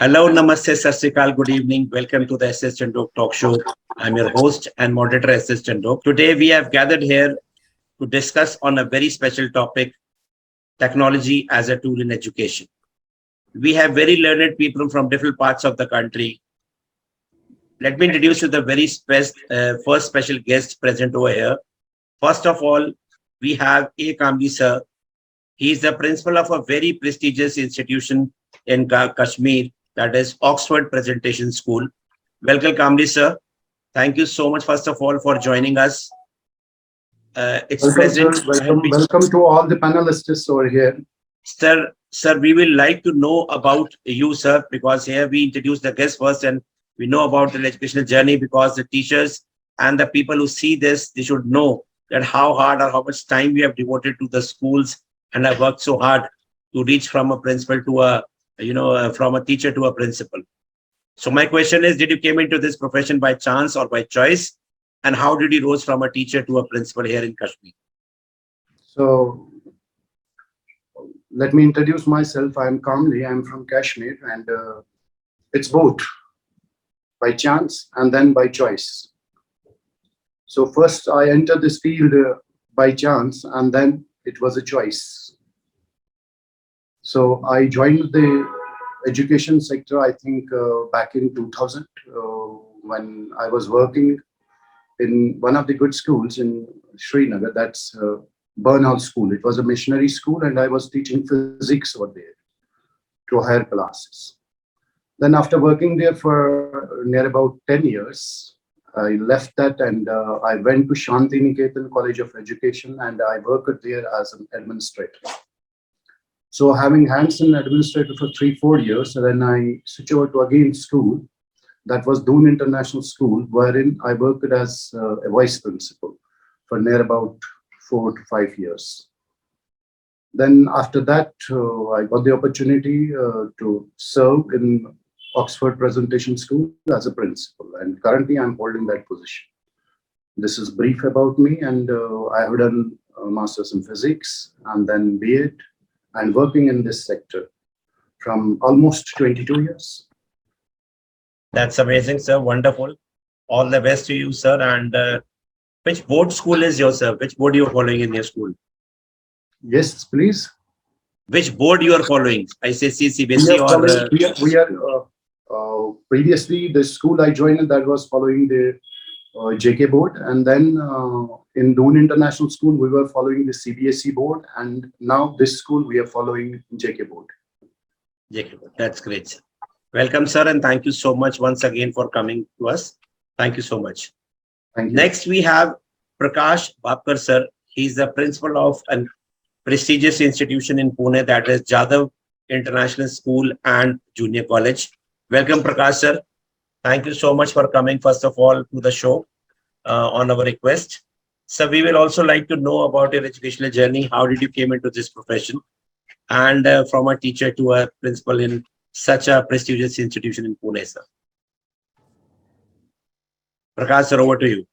Hello, namaste, sat sri akal, good evening. Welcome to the S.S.Chandhok talk show. I'm your host and moderator, S.S. Chandhok. Today, we have gathered here to discuss on a very special topic, technology as a tool in education. We have very learned people from different parts of the country. Let me introduce you the first special guest present over here. First of all, we have A. Kamli sir. He is the principal of a very prestigious institution in Kashmir, that is Oxford Presentation School. Welcome, Kamli sir. Thank you so much, first of all, for joining us. It's Welcome, sir. pleasant. Welcome to all the panelists over here. Sir, we will like to know about you, sir, because here we introduce the guest first and we know about the educational journey, because the teachers and the people who see this, they should know that how hard or how much time we have devoted to the schools and have worked so hard to reach from a principal to from a teacher to a principal. So my question is, did you came into this profession by chance or by choice? And how did you rose from a teacher to a principal here in Kashmir? So let me introduce myself. I'm Kamli. I'm from Kashmir, and it's both by chance and then by choice. So first I entered this field by chance, and then it was a choice. So I joined the education sector, I think back in 2000, when I was working in one of the good schools in Srinagar, that's Burnhall School. It was a missionary school, and I was teaching physics over there to higher classes. Then after working there for near about 10 years, I left that and I went to Shanti Niketan College of Education, and I worked there as an administrator. So having hands in administrator for 3-4 years, then I switched over to again school. That was Doon International School, wherein I worked as a vice principal for near about 4 to 5 years. Then after that, I got the opportunity to serve in Oxford Presentation School as a principal, and currently I'm holding that position. This is brief about me, and I have done a master's in physics and then B.Ed, and working in this sector from almost 22 years. That's amazing, sir. Wonderful. All the best to you, sir. And which board school is yours, sir? Which board you are following in your school? Yes, please. Which board you are following? ICSE, CBSE, or? We are previously the school I joined, that was following the JK board, and then in Doon International School we were following the CBSE board, and now this school we are following JK board. JK board. That's great, sir. Welcome, sir, and thank you so much once again for coming to us. Thank you so much. Thank you. Next, we have Prakash Bhapkar, sir. He's the principal of a prestigious institution in Pune, that is Jadhav International School and Junior College. Welcome, Prakash, sir. Thank you so much for coming, first of all, to the show on our request. So we will also like to know about your educational journey. How did you came into this profession? And from a teacher to a principal in such a prestigious institution in Pune, sir. Prakash, sir, over to you.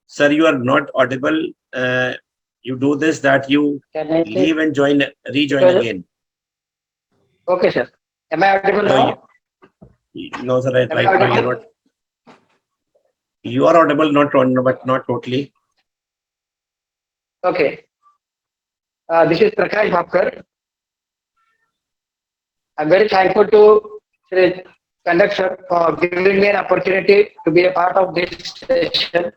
Sir, you are not audible. You do this, that you leave and rejoin again. Okay, sir. Am I audible now? No, sir. Right now you're not. You are audible, but not totally. Okay. This is Prakash Bhapkar. I'm very thankful to Sri Chandhok sir for giving me an opportunity to be a part of this session.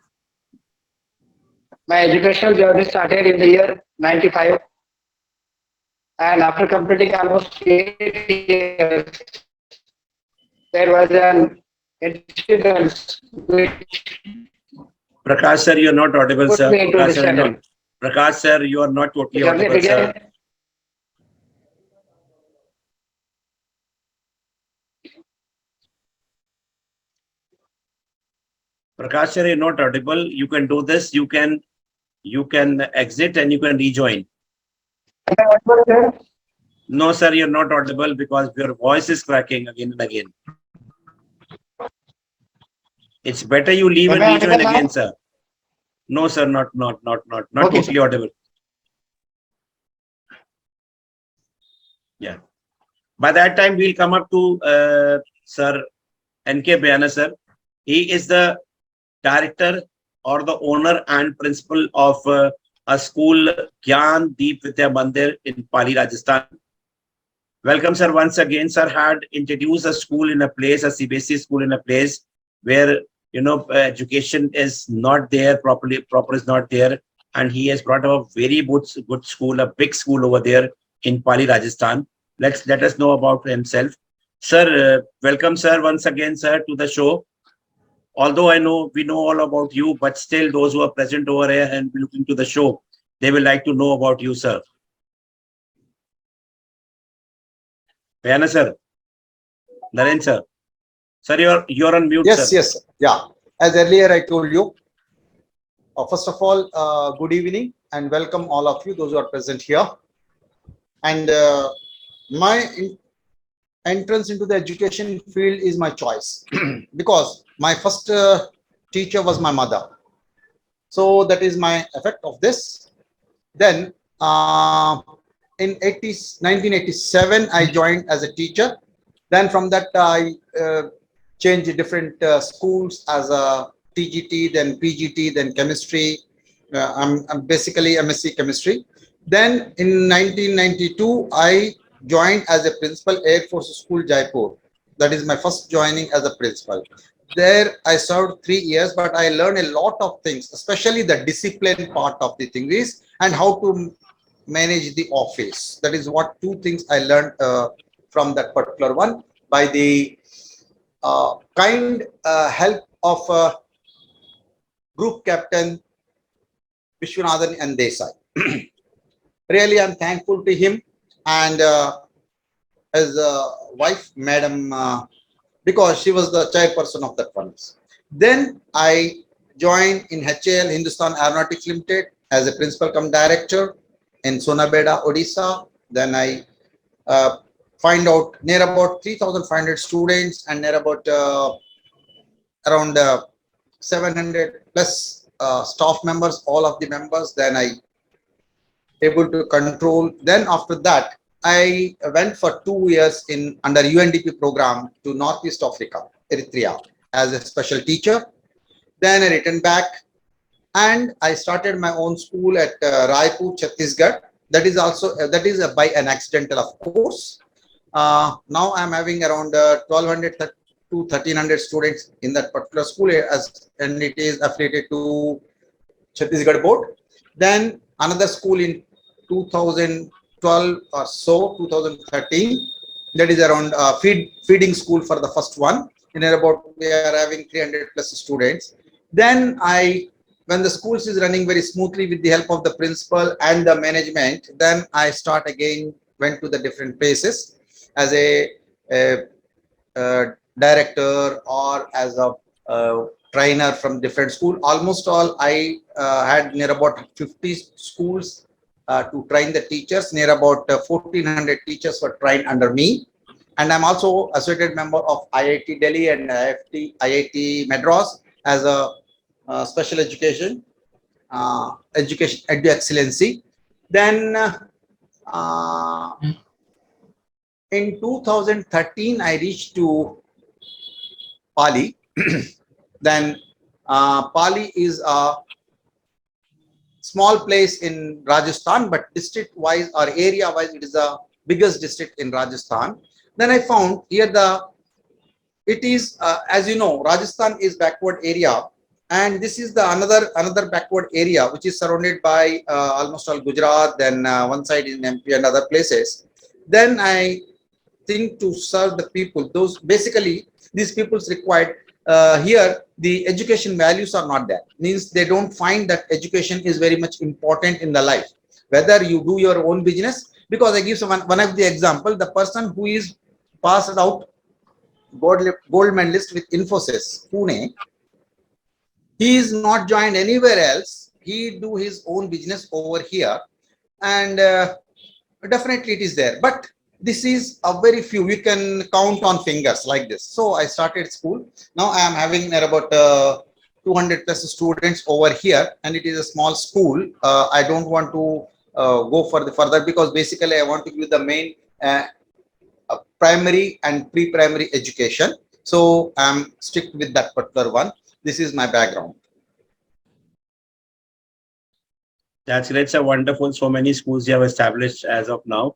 My educational journey started in the year 95, and after completing almost 8 years, there was an incident which Prakash, sir, you are not audible, put sir. me into this channel. Prakash, sir, you are not totally The journey audible, sir. began. Prakash, sir, you're not audible. You can do this. You can exit and you can rejoin. Am I audible, sir? No, sir, you're not audible because your voice is cracking again and again. It's better you leave Am and I rejoin audible now? again, sir. No, sir, not Okay, sir. totally audible. Yeah. By that time, we'll come up to Sir N.K. Bayana, sir. He is the director or the owner and principal of a school, Gyan Deep Vidya Mandir in Pali, Rajasthan. Welcome, sir. Once again, sir had introduced a school in a place, a CBSE school in a place where education is not there properly, proper is not there, and he has brought up a very good school, a big school over there in Pali, Rajasthan. Let us know about himself, sir. Welcome, sir, once again, sir, to the show. Although I know we know all about you, but still those who are present over here and looking to the show, they will like to know about you, sir. Bayana, sir. Naren, sir. Sir, you're on mute, sir. Yes, yes, yeah. As earlier I told you, first of all, good evening and welcome all of you, those who are present here. And my entrance into the education field is my choice because my first teacher was my mother. So that is my effect of this. Then in 1987, I joined as a teacher. Then from that, I changed different schools as a TGT, then PGT, then chemistry. I'm basically MSc chemistry. Then in 1992, I joined as a principal Air Force School, Jaipur. That is my first joining as a principal. There I served 3 years, but I learned a lot of things, especially the discipline part of the thing is and how to manage the office. That is what two things I learned from that particular one by the kind help of group captain Vishwanathan and Desai. Really, I'm thankful to him and his wife, Madam, because she was the chairperson of that one. Then I joined in HAL, Hindustan Aeronautics Limited, as a principal cum director in Sonabeda, Odisha. Then I find out near about 3,500 students and near about around 700 plus staff members, all of the members. Then I able to control. Then after that, I went for 2 years in under UNDP program to Northeast Africa, Eritrea, as a special teacher. Then I returned back and I started my own school at Raipur, Chhattisgarh. That is also by an accidental, of course. Now I'm having around 1,200 to 1,300 students in that particular school, and it is affiliated to Chhattisgarh board. Then another school in 2012 or so, 2013. That is around feeding school for the first one. In about we are having 300 plus students. Then when the schools is running very smoothly with the help of the principal and the management, then I start again went to the different places as a director or as a trainer from different school. Almost all I had near about 50 schools to train the teachers. Near about 1,400 teachers were trained under me. And I'm also associated member of IIT Delhi and IIT Madras as a special education edu excellency. Then in 2013, I reached to Pali. Then Pali is a small place in Rajasthan, but district-wise or area-wise, it is the biggest district in Rajasthan. Then I found here it is as you know, Rajasthan is backward area, and this is the another backward area which is surrounded by almost all Gujarat. Then one side in MP and other places. Then I think to serve the people, those basically these people's required here the education values are not there, means they don't find that education is very much important in the life, whether you do your own business. Because I give one of the example, the person who is passed out gold medalist with Infosys Pune, he is not joined anywhere else, he do his own business over here, and definitely it is there. But this is a very few, you can count on fingers like this. So I started school. Now I am having about 200 plus students over here, and it is a small school. I don't want to go for the further, because basically I want to give the main primary and pre-primary education. So I'm strict with that particular one. This is my background. That's great, sir. Wonderful. So many schools you have established as of now.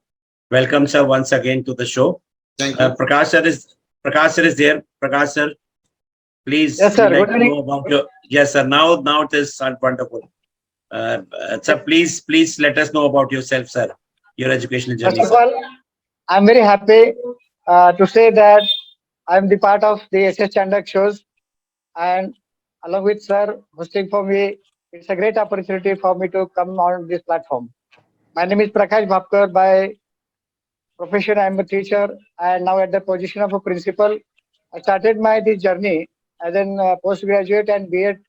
Welcome, sir, once again to the show. Thank you. Prakash sir is there. Prakash sir, please, Yes, we sir. like Good to know evening. about your. Yes, sir. Now it is wonderful. Sir, please let us know about yourself, sir. Your educational First journey, of sir. all, I'm very happy to say that I'm the part of the S.S. Chandhok shows, and along with sir hosting for me, it's a great opportunity for me to come on this platform. My name is Prakash Bhapkar. By profession, I'm a teacher, and now at the position of a principal. I started my this journey as an postgraduate and B.Ed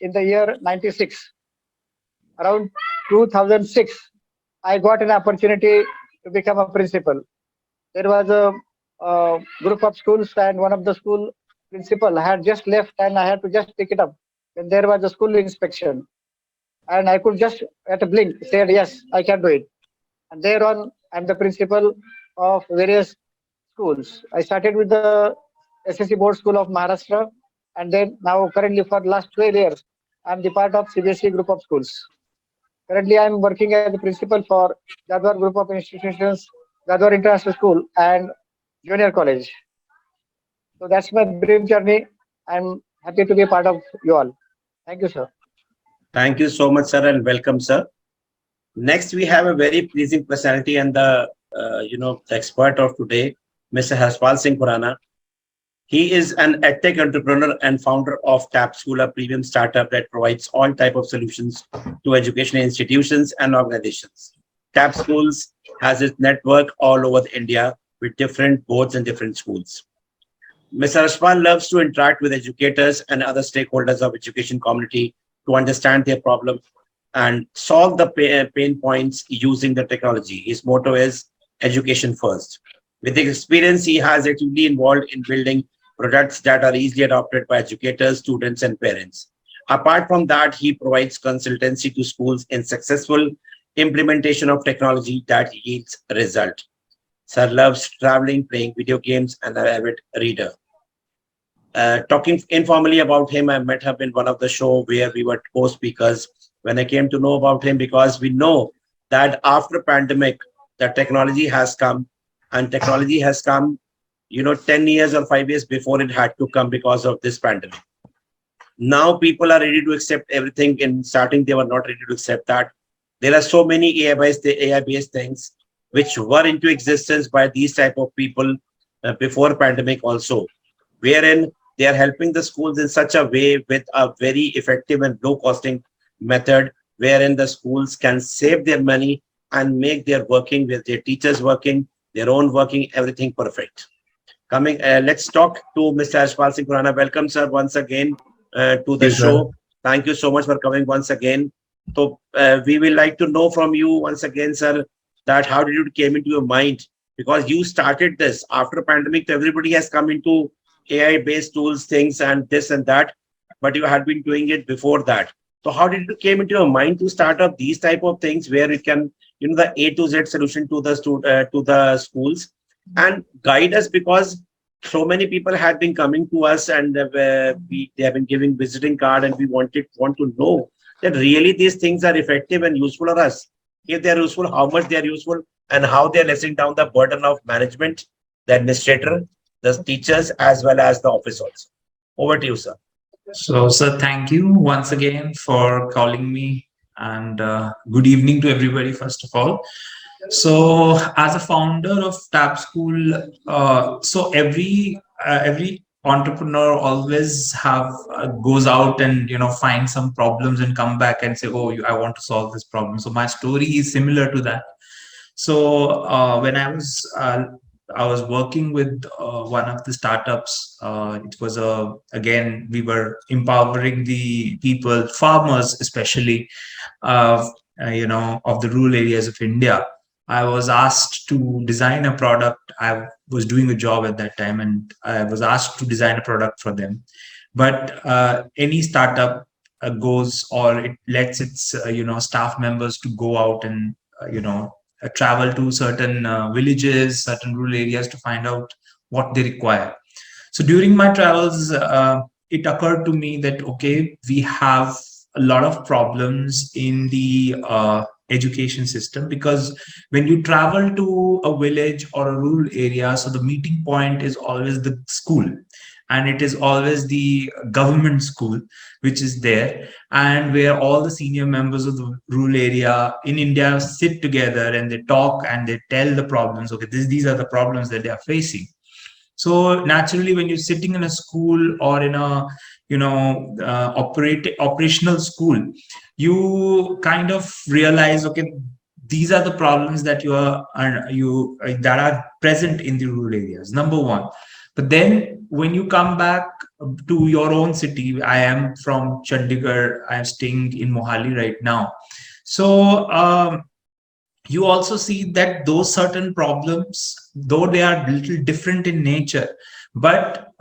in the year '96. Around 2006, I got an opportunity to become a principal. There was a group of schools, and one of the school principal had just left, and I had to just pick it up. And there was a school inspection, and I could just at a blink said yes, I can do it. And thereon, I'm the principal of various schools. I started with the SSC Board School of Maharashtra, and then now currently for the last 12 years, I'm the part of CBSE group of schools. Currently, I'm working as a principal for Jadwar Group of Institutions, Jadwar International School, and Junior College. So that's my brief journey. I'm happy to be a part of you all. Thank you, sir. Thank you so much, sir, and welcome, sir. Next, we have a very pleasing personality and the expert of today, Mr. Harshpal Singh Khurana. He is an edtech entrepreneur and founder of Tap School, a premium startup that provides all type of solutions to educational institutions and organizations. Tap Schools has its network all over India with different boards and different schools. Mr. Ashwal loves to interact with educators and other stakeholders of education community to understand their problem and solve the pain points using the technology. His motto is education first. With the experience, he has actively involved in building products that are easily adopted by educators, students, and parents. Apart from that, he provides consultancy to schools in successful implementation of technology that yields result. Sir loves traveling, playing video games, and an avid reader. Talking informally about him, I met him in one of the show where we were co-speakers. When I came to know about him, because we know that after pandemic, the technology has come, and technology has come, 10 years or 5 years before it had to come because of this pandemic. Now people are ready to accept everything. In starting, they were not ready to accept that. There are so many AI-based things which were into existence by these type of people before pandemic also, wherein they are helping the schools in such a way with a very effective and low costing method, wherein the schools can save their money and make their working with their teachers working, their own working, everything perfect. Let's talk to Mr. Ashpal Singh Khurana. Welcome, sir, once again to the Yes, sir. show. Thank you so much for coming once again. So we will like to know from you once again, sir, that how did it came into your mind? Because you started this after pandemic, everybody has come into AI-based tools, things, and this and that, but you had been doing it before that. So how did it came into your mind to start up these type of things where it can, the A to Z solution to the schools and guide us, because so many people had been coming to us and they have been giving visiting card, and we want to know that really these things are effective and useful for us. If they are useful, how much they are useful, and how they are lessening down the burden of management, the administrator, the teachers, as well as the officers. Over to you, sir. So, sir, thank you once again for calling me, and good evening to everybody, first of all. So, as a founder of Tap School, so every entrepreneur always have goes out and find some problems and come back and say, "Oh, I want to solve this problem." So, my story is similar to that. So when I was working with one of the startups. It was again, we were empowering the people, farmers especially, of of the rural areas of India. I was asked to design a product. I was doing a job at that time, and I was asked to design a product for them. But any startup goes, or it lets its staff members to go out and travel to certain villages, certain rural areas to find out what they require. So during my travels, it occurred to me that, okay, we have a lot of problems in the education system, because when you travel to a village or a rural area, so the meeting point is always the school, and it is always the government school which is there, and where all the senior members of the rural area in India sit together and they talk and they tell the problems. Okay, these are the problems that they are facing. So naturally, when you're sitting in a school or in a operational school, you kind of realize, okay, these are the problems that that are present in the rural areas. Number one. But then when you come back to your own city, I am from Chandigarh. I am staying in Mohali right now. So you also see that those certain problems, though they are a little different in nature, but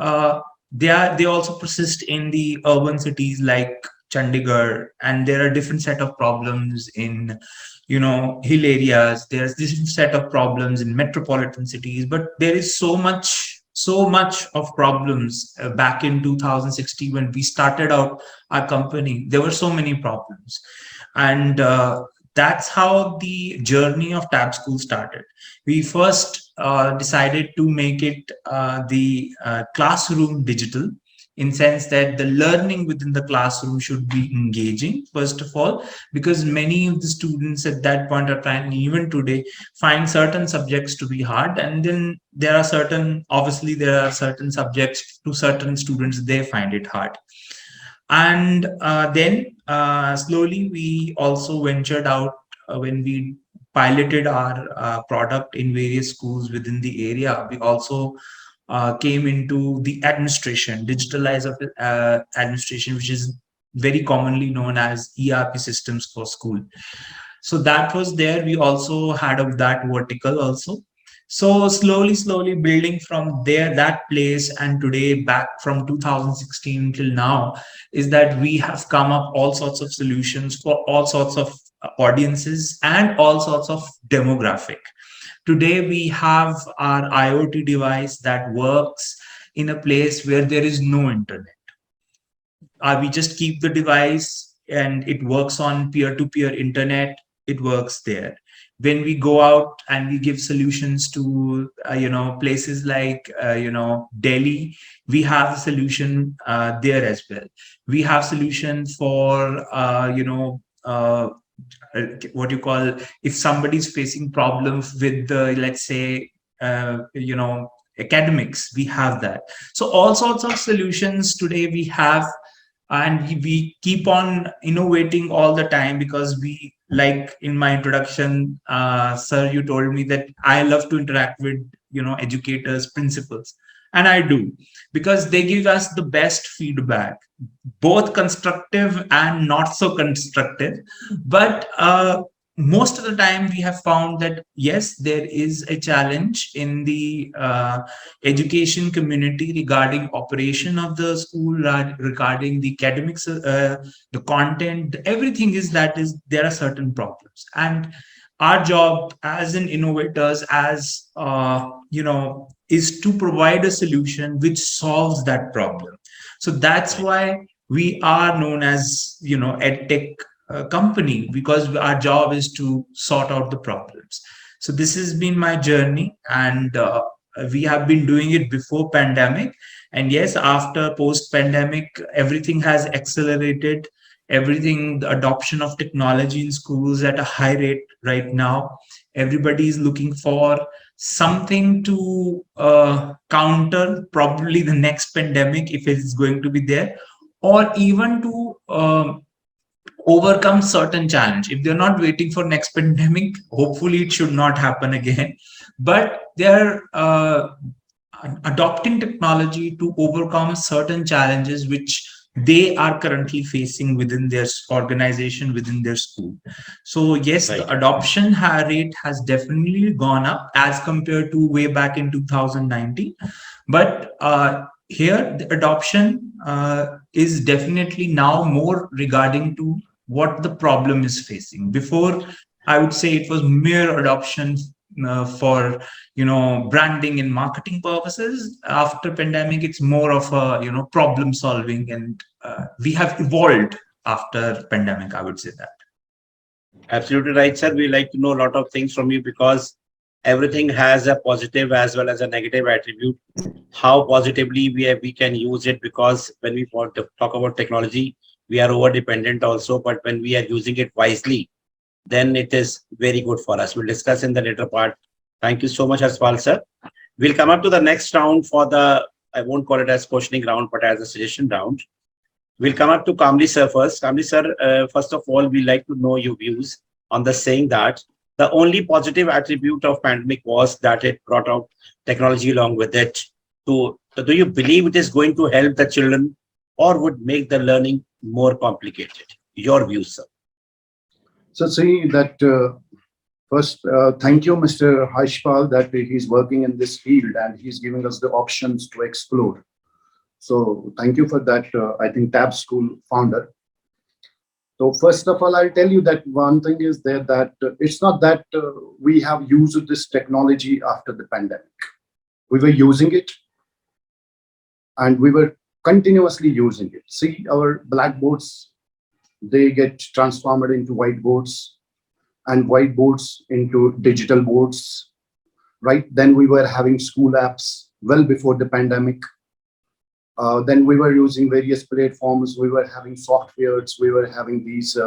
they also persist in the urban cities like Chandigarh, and there are different set of problems in hill areas. There's different set of problems in metropolitan cities, but there is so much of problems. Back in 2016 when we started out our company, there were so many problems, and that's how the journey of Tab School started. We first decided to make it the classroom digital, in sense that the learning within the classroom should be engaging, first of all, because many of the students at that point of time, even today, find certain subjects to be hard, and then there are certain subjects to certain students they find it hard. And then slowly we also ventured out when we piloted our product in various schools within the area. We also came into the administration, digitalized of administration, which is very commonly known as ERP systems for school. So that was there. We also had of that vertical also. So slowly building from there, that place, and today back from 2016 till now, is that we have come up all sorts of solutions for all sorts of audiences and all sorts of demographic. Today we have our IoT device that works in a place where there is no internet. We just keep the device and it works on peer-to-peer internet. It works there. When we go out and we give solutions to places like Delhi, we have a solution there as well. We have solutions for what you call, if somebody's facing problems with the, let's say, academics, we have that. So all sorts of solutions today we have, and we keep on innovating all the time, because we, like in my introduction, sir, you told me that I love to interact with educators, principals, and I do, because they give us the best feedback, both constructive and not so constructive. But most of the time we have found that yes, there is a challenge in the education community regarding operation of the school, regarding the academics, the content, everything is there are certain problems, and our job as an innovators, as is to provide a solution which solves that problem. So that's why we are known as edtech company, because our job is to sort out the problems. So this has been my journey, and we have been doing it before pandemic, and yes, after post pandemic, everything has accelerated. Everything, the adoption of technology in schools at a high rate right now. Everybody is looking for something to counter probably the next pandemic, if it is going to be there, or even to overcome certain challenge. If they're not waiting for next pandemic, hopefully it should not happen again, but they're adopting technology to overcome certain challenges which they are currently facing within their organization, within their school. So yes, Right. the adoption rate has definitely gone up as compared to way back in 2019. But here the adoption is definitely now more regarding to what the problem is facing. Before, I would say it was mere adoption for branding and marketing purposes. After pandemic, it's more of a problem solving, and we have evolved after pandemic, I would say that. Absolutely right, sir. We like to know a lot of things from you because everything has a positive as well as a negative attribute. How positively we can use it, because when we want to talk about technology, we are over dependent also. But when we are using it wisely, then it is very good for us. We'll discuss in the later part. Thank you so much, Aspal sir. We'll come up to the next round for the, I won't call it as questioning round, but as a suggestion round. We'll come up to Kamli sir first. Kamli sir, first of all, we'd like to know your views on the saying that the only positive attribute of pandemic was that it brought out technology along with it. Do you believe it is going to help the children or would make the learning more complicated? Your views, sir. So see that first, thank you, Mr. Haishpal, that he's working in this field and he's giving us the options to explore. So thank you for that. I think Tab School founder. So first of all, I'll tell you that one thing is there that it's not that we have used this technology after the pandemic. We were using it and we were continuously using it. See, our blackboards, they get transformed into whiteboards and whiteboards into digital boards, right? Then we were having school apps well before the pandemic. Then we were using various platforms. We were having softwares. We were having these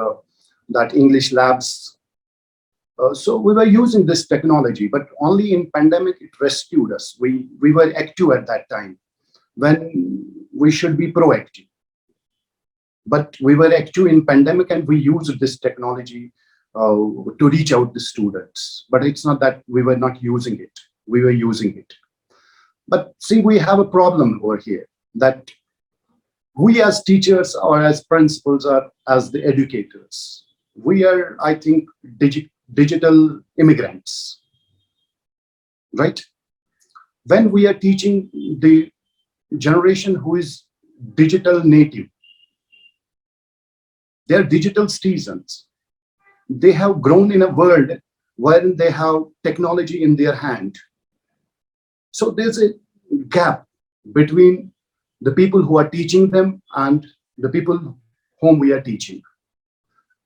that English labs. So we were using this technology, but only in pandemic it rescued us. We were active at that time when we should be proactive. But we were active in pandemic and we used this technology to reach out to students. But it's not that we were not using it. We were using it. But see, we have a problem over here, that we as teachers or as principals or as the educators, we are, I think, digital immigrants, right? When we are teaching the generation who is digital native, they are digital citizens. They have grown in a world wherein they have technology in their hand. So there's a gap between the people who are teaching them and the people whom we are teaching.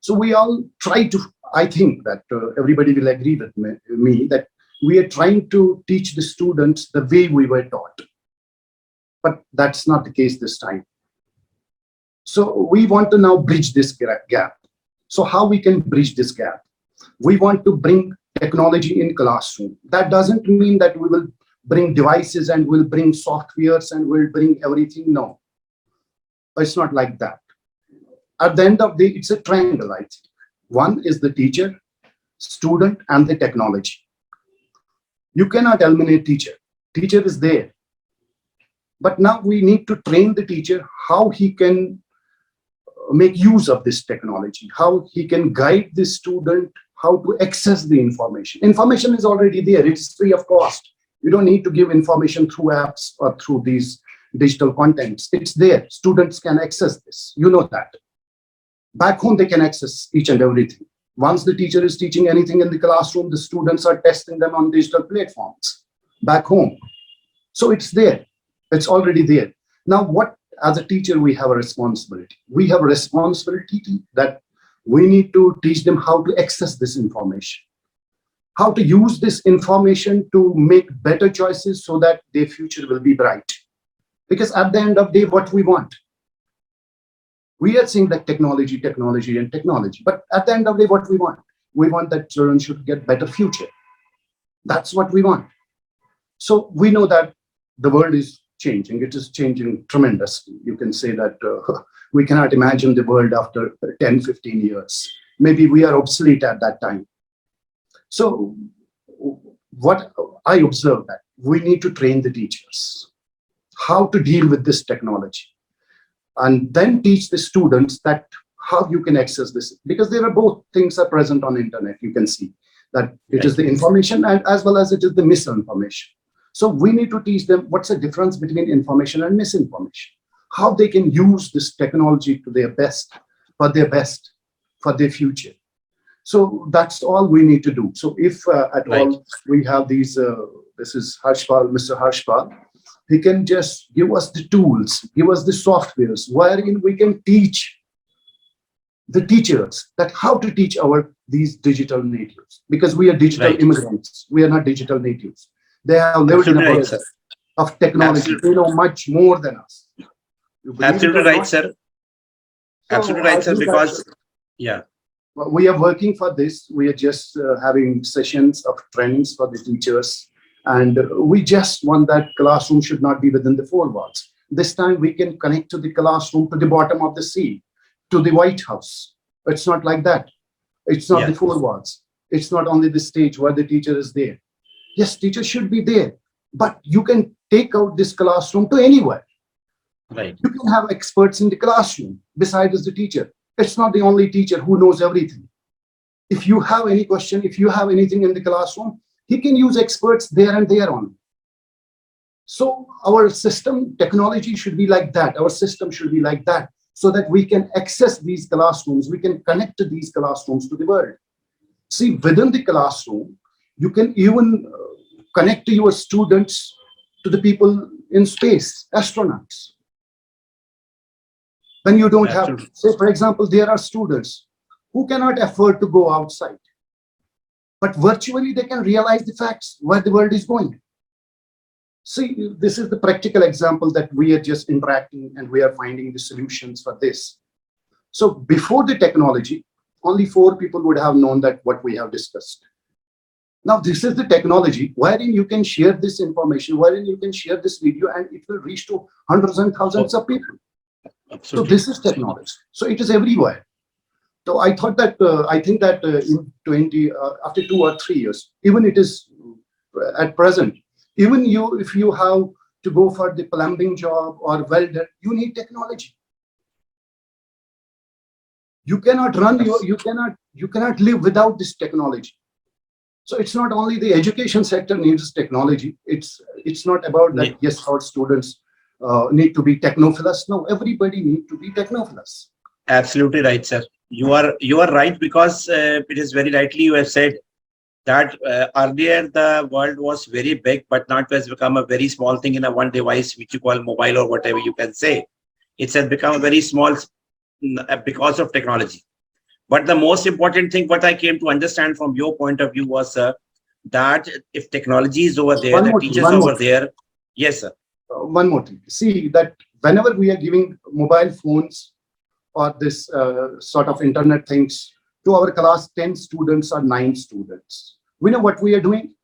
So we all try to, I think that everybody will agree with me that we are trying to teach the students the way we were taught. But that's not the case this time. So we want to now bridge this gap. So how we can bridge this gap? We want to bring technology in classroom. That doesn't mean that we will bring devices and we'll bring softwares and we'll bring everything. No, it's not like that. At the end of the day, it's a triangle, I think. One is the teacher, student, and the technology. You cannot eliminate teacher. Teacher is there. But now we need to train the teacher how he can make use of this technology, how he can guide the student, how to access the information. Information is already there. It's free of cost. You don't need to give information through apps or through these digital contents. It's there. Students can access this. You know that. Back home, they can access each and everything. Once the teacher is teaching anything in the classroom, the students are testing them on digital platforms back home. So it's there. It's already there. Now, what, as a teacher, we have a responsibility. We have a responsibility that we need to teach them how to access this information, how to use this information to make better choices so that their future will be bright. Because at the end of the day, what we want, we are saying that technology, technology, and technology. But at the end of the day, what we want that children should get better future. That's what we want. So we know that the world is changing. It is changing tremendously. You can say that we cannot imagine the world after 10, 15 years. Maybe we are obsolete at that time. So what I observe that we need to train the teachers how to deal with this technology. and then teach the students that how you can access this, because there are both things are present on internet. You can see that it is the information and as well as it is the misinformation. So we need to teach them what's the difference between information and misinformation, how they can use this technology to their best, for their future. So that's all we need to do. So if at all we have these, this is Harshpal, Mr. Harshpal, he can just give us the tools, give us the softwares wherein we can teach the teachers that how to teach these digital natives, because we are digital immigrants. We are not digital natives. They have lived in a world of technology. They know much more than us. Absolutely right, sir. Absolutely right, sir. Because we are working for this. We are just having sessions of trainings for the teachers, and we just want that classroom should not be within the four walls. This time we can connect to the classroom to the bottom of the sea, to the White House. It's not like that. It's not the four walls. It's not only the stage where the teacher is there. Yes, teacher should be there, but you can take out this classroom to anywhere. Right. You can have experts in the classroom besides the teacher. It's not the only teacher who knows everything. If you have any question, if you have anything in the classroom, he can use experts there and there on. So our system, technology should be like that. Our system should be like that, so that we can access these classrooms. We can connect to these classrooms to the world. See, within the classroom, you can even connect to your students to the people in space, astronauts. When you don't have, say, for example, there are students who cannot afford to go outside, but virtually they can realize the facts where the world is going. See, this is the practical example that we are just interacting and we are finding the solutions for this. So before the technology, only 4 people would have known that what we have discussed. Now, this is the technology wherein you can share this information, wherein you can share this video, and it will reach to hundreds and thousands of people. Absolutely. So this is technology. So it is everywhere. So I thought that, I think that after 2 or 3 years, even it is at present, even if you have to go for the plumbing job or welder, you need technology. You cannot run you cannot live without this technology. So it's not only the education sector needs technology. It's not about that. Yes, our students need to be technophilus. No, everybody needs to be technophilus. Absolutely right, sir. You are right, because it is very rightly you have said that earlier the world was very big, but now it has become a very small thing in a one device, which you call mobile or whatever you can say. It has become very small because of technology. But the most important thing, what I came to understand from your point of view was that if technology is over there, the teachers over there. Yes, sir. One more thing. See that whenever we are giving mobile phones or this sort of internet things to our class 10 students or 9 students, we know what we are doing.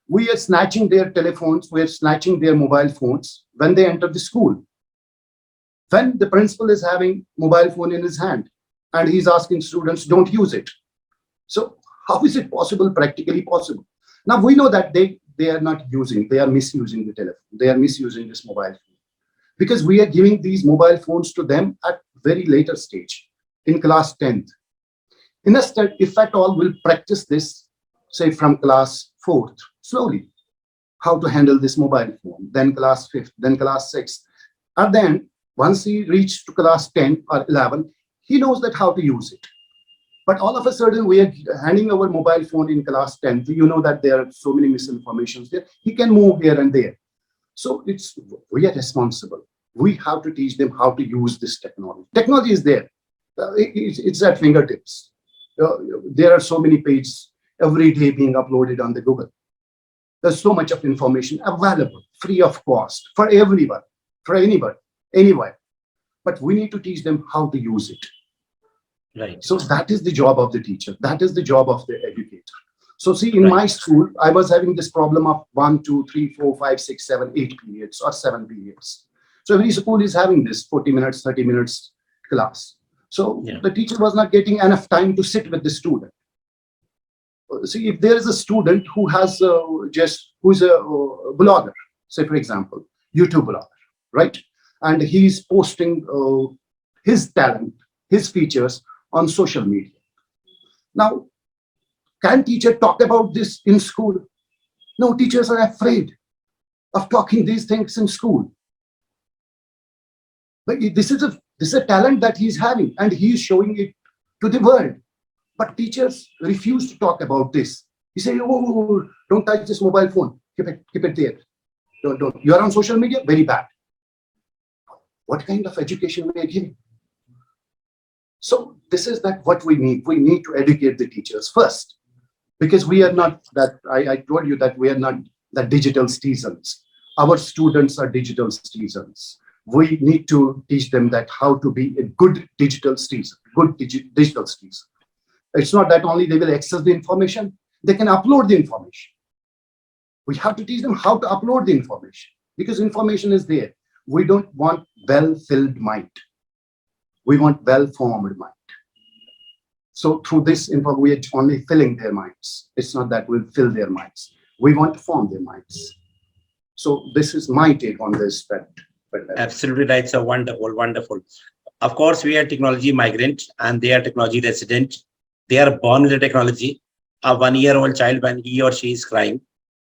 We are snatching their telephones, we are snatching their mobile phones when they enter the school. When the principal is having mobile phone in his hand and he's asking students, don't use it. So how is it possible, practically possible? Now we know that they are not using, they are misusing the telephone. They are misusing this mobile phone, because we are giving these mobile phones to them at very later stage in class 10th. Instead, if at all, we'll practice this, say from class 4th, slowly, how to handle this mobile phone, then class 5th, then class 6th. And then once he reached to class 10 or 11, he knows that how to use it. But all of a sudden, we are handing our mobile phone in class 10th. You know that there are so many misinformations there. He can move here and there. So we are responsible. We have to teach them how to use this technology. Technology is there. It's at fingertips. There are so many pages every day being uploaded on the Google. There's so much of information available, free of cost for everyone, for anybody, anywhere. But we need to teach them how to use it. Right. So that is the job of the teacher. That is the job of the educator. So see, in my school, I was having this problem of 1, 2, 3, 4, 5, 6, 7, 8 periods or 7 periods. So every school is having this 40 minutes, 30 minutes class. So the teacher was not getting enough time to sit with the student. See, if there is a student who has who's a blogger, say for example, YouTube blogger, right? and he's posting his talent, his features on social media. Now, can teacher talk about this in school? No, teachers are afraid of talking these things in school. But this is a talent that he's having, and he's showing it to the world. But teachers refuse to talk about this. He say, "Oh, don't touch this mobile phone. Keep it there. Don't. You are on social media. Very bad." What kind of education we are giving? So this is that what we need. We need to educate the teachers first, because we are not that. I told you that we are not the digital citizens. Our students are digital citizens. We need to teach them that how to be a good digital citizen, digital citizen. It's not that only they will access the information, they can upload the information. We have to teach them how to upload the information, because information is there. We don't want well-filled mind. We want well-formed mind. So through this info, we are only filling their minds. It's not that we'll fill their minds. We want to form their minds. So this is my take on this. Absolutely right. So wonderful, wonderful. Of course, we are technology migrant and they are technology resident. They are born with the technology. A 1-year-old child, when he or she is crying,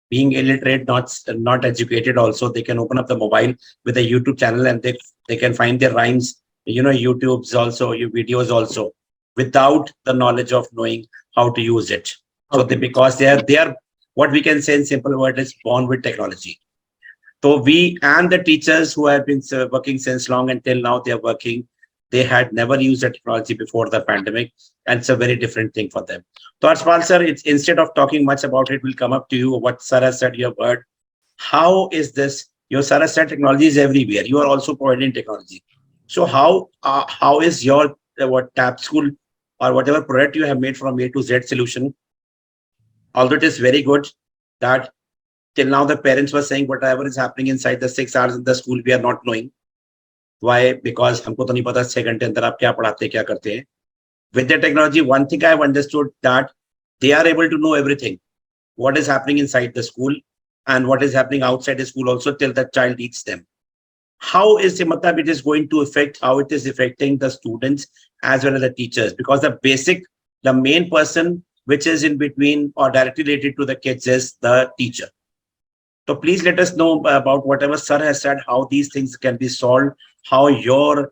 being illiterate, not educated, also they can open up the mobile with a YouTube channel and they can find their rhymes, YouTube's also, videos also, without the knowledge of knowing how to use it. So because they are what we can say in simple word is born with technology. So we and the teachers who have been working since long until now, they are working. They had never used the technology before the pandemic, and it's a very different thing for them. So, Arshpal sir, it's instead of talking much about it, we'll come up to you. What sir has said, you have heard. How is this? Your sir has said technology is everywhere. You are also providing technology. So how is your what TAP school or whatever product you have made from A to Z solution? Although it is very good that till now the parents were saying whatever is happening inside the 6 hours in the school, we are not knowing. Why? Because हमको तो नहीं पता 6 घंटे अंदर आप क्या पढ़ाते क्या करते हैं. With the technology, one thing I have understood that they are able to know everything, what is happening inside the school and what is happening outside the school also till the child teaches them. How is it is going to affect, how it is affecting the students as well as the teachers? Because the main person which is in between or directly related to the kids is the teacher. So please let us know about whatever sir has said, how these things can be solved, how your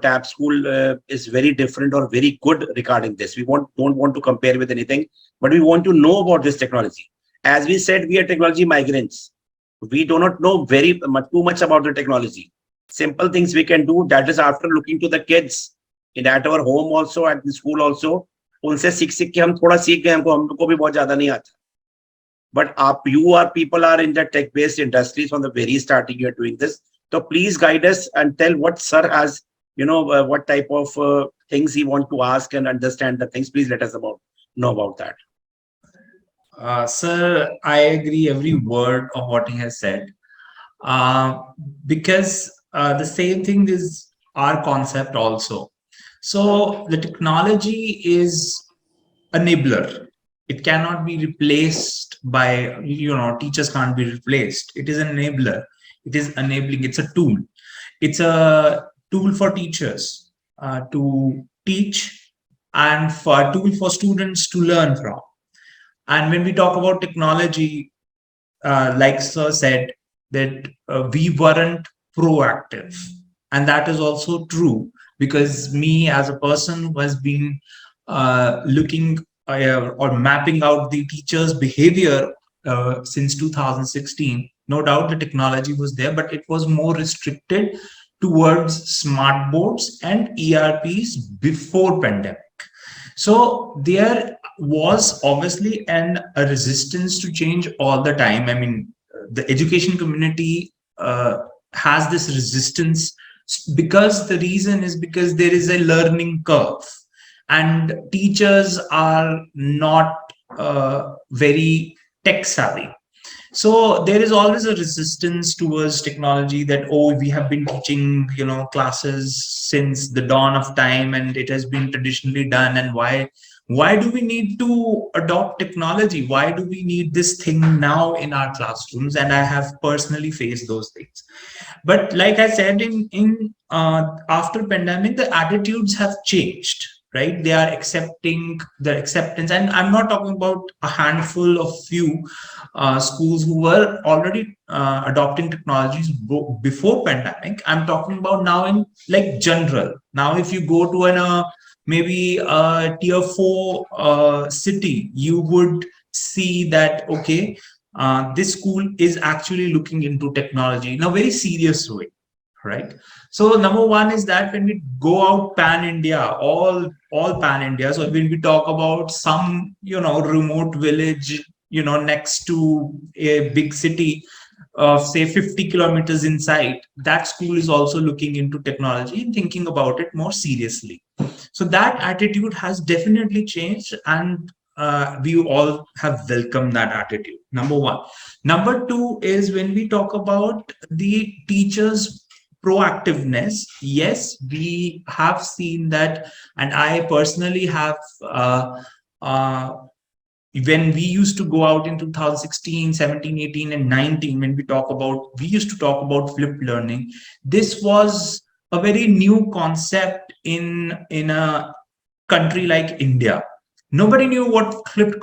TAP school is very different or very good regarding this. We don't want to compare with anything, but we want to know about this technology. As we said, we are technology migrants. We do not know too much about the technology. Simple things we can do, that is after looking to the kids at our home also, at the school also. उनसे सीख के हम थोड़ा सीख गए, हमको भी बहुत ज्यादा नहीं आता. But people are in the tech-based industries from the very starting. You are doing this, so please guide us and tell what sir has, what type of things he want to ask and understand the things. Please let us know about that. Sir, I agree every word of what he has said, because the same thing is our concept also. So the technology is enabler. It cannot be replaced by, teachers can't be replaced. It is an enabler. It is enabling. It's a tool. It's a tool for teachers to teach and for a tool for students to learn from. And when we talk about technology, like sir said, that we weren't proactive. And that is also true, because me as a person who has been looking or mapping out the teacher's behavior since 2016, no doubt the technology was there, but it was more restricted towards smart boards and ERPs before pandemic. So there was obviously a resistance to change all the time. I mean, the education community has this resistance because the reason is because there is a learning curve and teachers are not very tech savvy. So there is always a resistance towards technology that, oh, we have been teaching, classes since the dawn of time and it has been traditionally done. And why Why do we need to adopt technology? Why do we need this thing now in our classrooms? And I have personally faced those things. But like I said, in after pandemic, the attitudes have changed, right? They are accepting the acceptance, and I'm not talking about a handful of few schools who were already adopting technologies before pandemic. I'm talking about now in like general. Now, if you go to an maybe a tier 4 city, you would see that okay, this school is actually looking into technology in a very serious way, right? So number one is that when we go out pan India, all pan India, so when we talk about some remote village next to a big city of say 50 kilometers inside, that school is also looking into technology and thinking about it more seriously. So that attitude has definitely changed, and we all have welcomed that attitude. Number one. Number two is when we talk about the teachers' proactiveness. Yes, we have seen that, and I personally have. Uh, when we used to go out in 2016, 17, 18, and 19, when we used to talk about flipped learning, this was a very new concept in a country like India. Nobody knew what flipped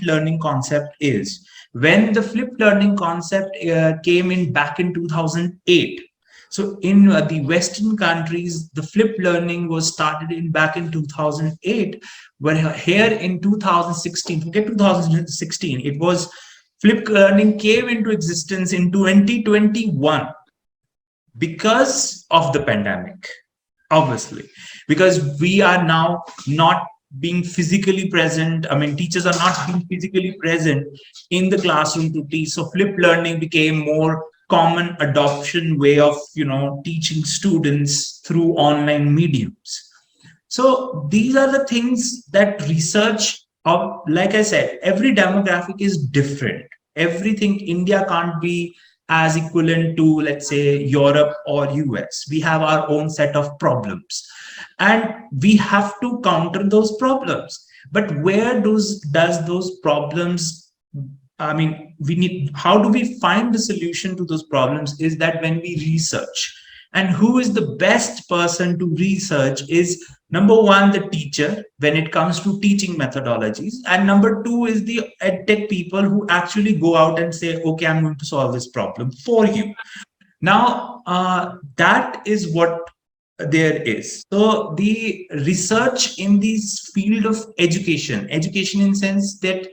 learning concept is. When the flipped learning concept came in back in 2008, so in the Western countries, the flipped learning was started in back in 2008. But here in 2016, forget 2016, it was flipped learning came into existence in 2021 because of the pandemic, obviously, because we are now not being physically present. I mean, teachers are not being physically present in the classroom to teach. So flipped learning became more common adoption way of teaching students through online mediums. So these are the things that research of, like I said, every demographic is different. Everything, India can't be as equivalent to, let's say, Europe or US. We have our own set of problems, and we have to counter those problems. But where does those problems, I mean, we need, how do we find the solution to those problems is that when we research. And who is the best person to research is number one, the teacher, when it comes to teaching methodologies. And number two is the edtech people who actually go out and say, okay, I'm going to solve this problem for you. Now, that is what there is. So the research in this field of education in sense that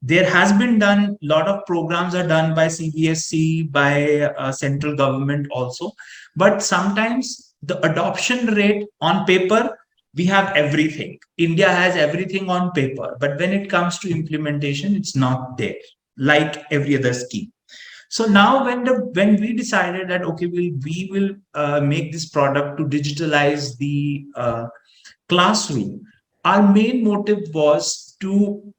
there has been done, a lot of programs are done by CBSE, by central government also, but sometimes the adoption rate on paper, we have everything. India has everything on paper, but when it comes to implementation, it's not there, like every other scheme. So now when we decided that okay, we will make this product to digitalize the classroom, our main motive was to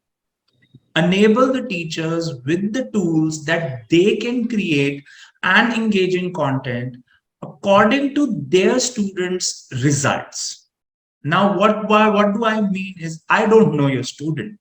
enable the teachers with the tools that they can create and engaging content according to their students' results. Now, what do I mean is, I don't know your student.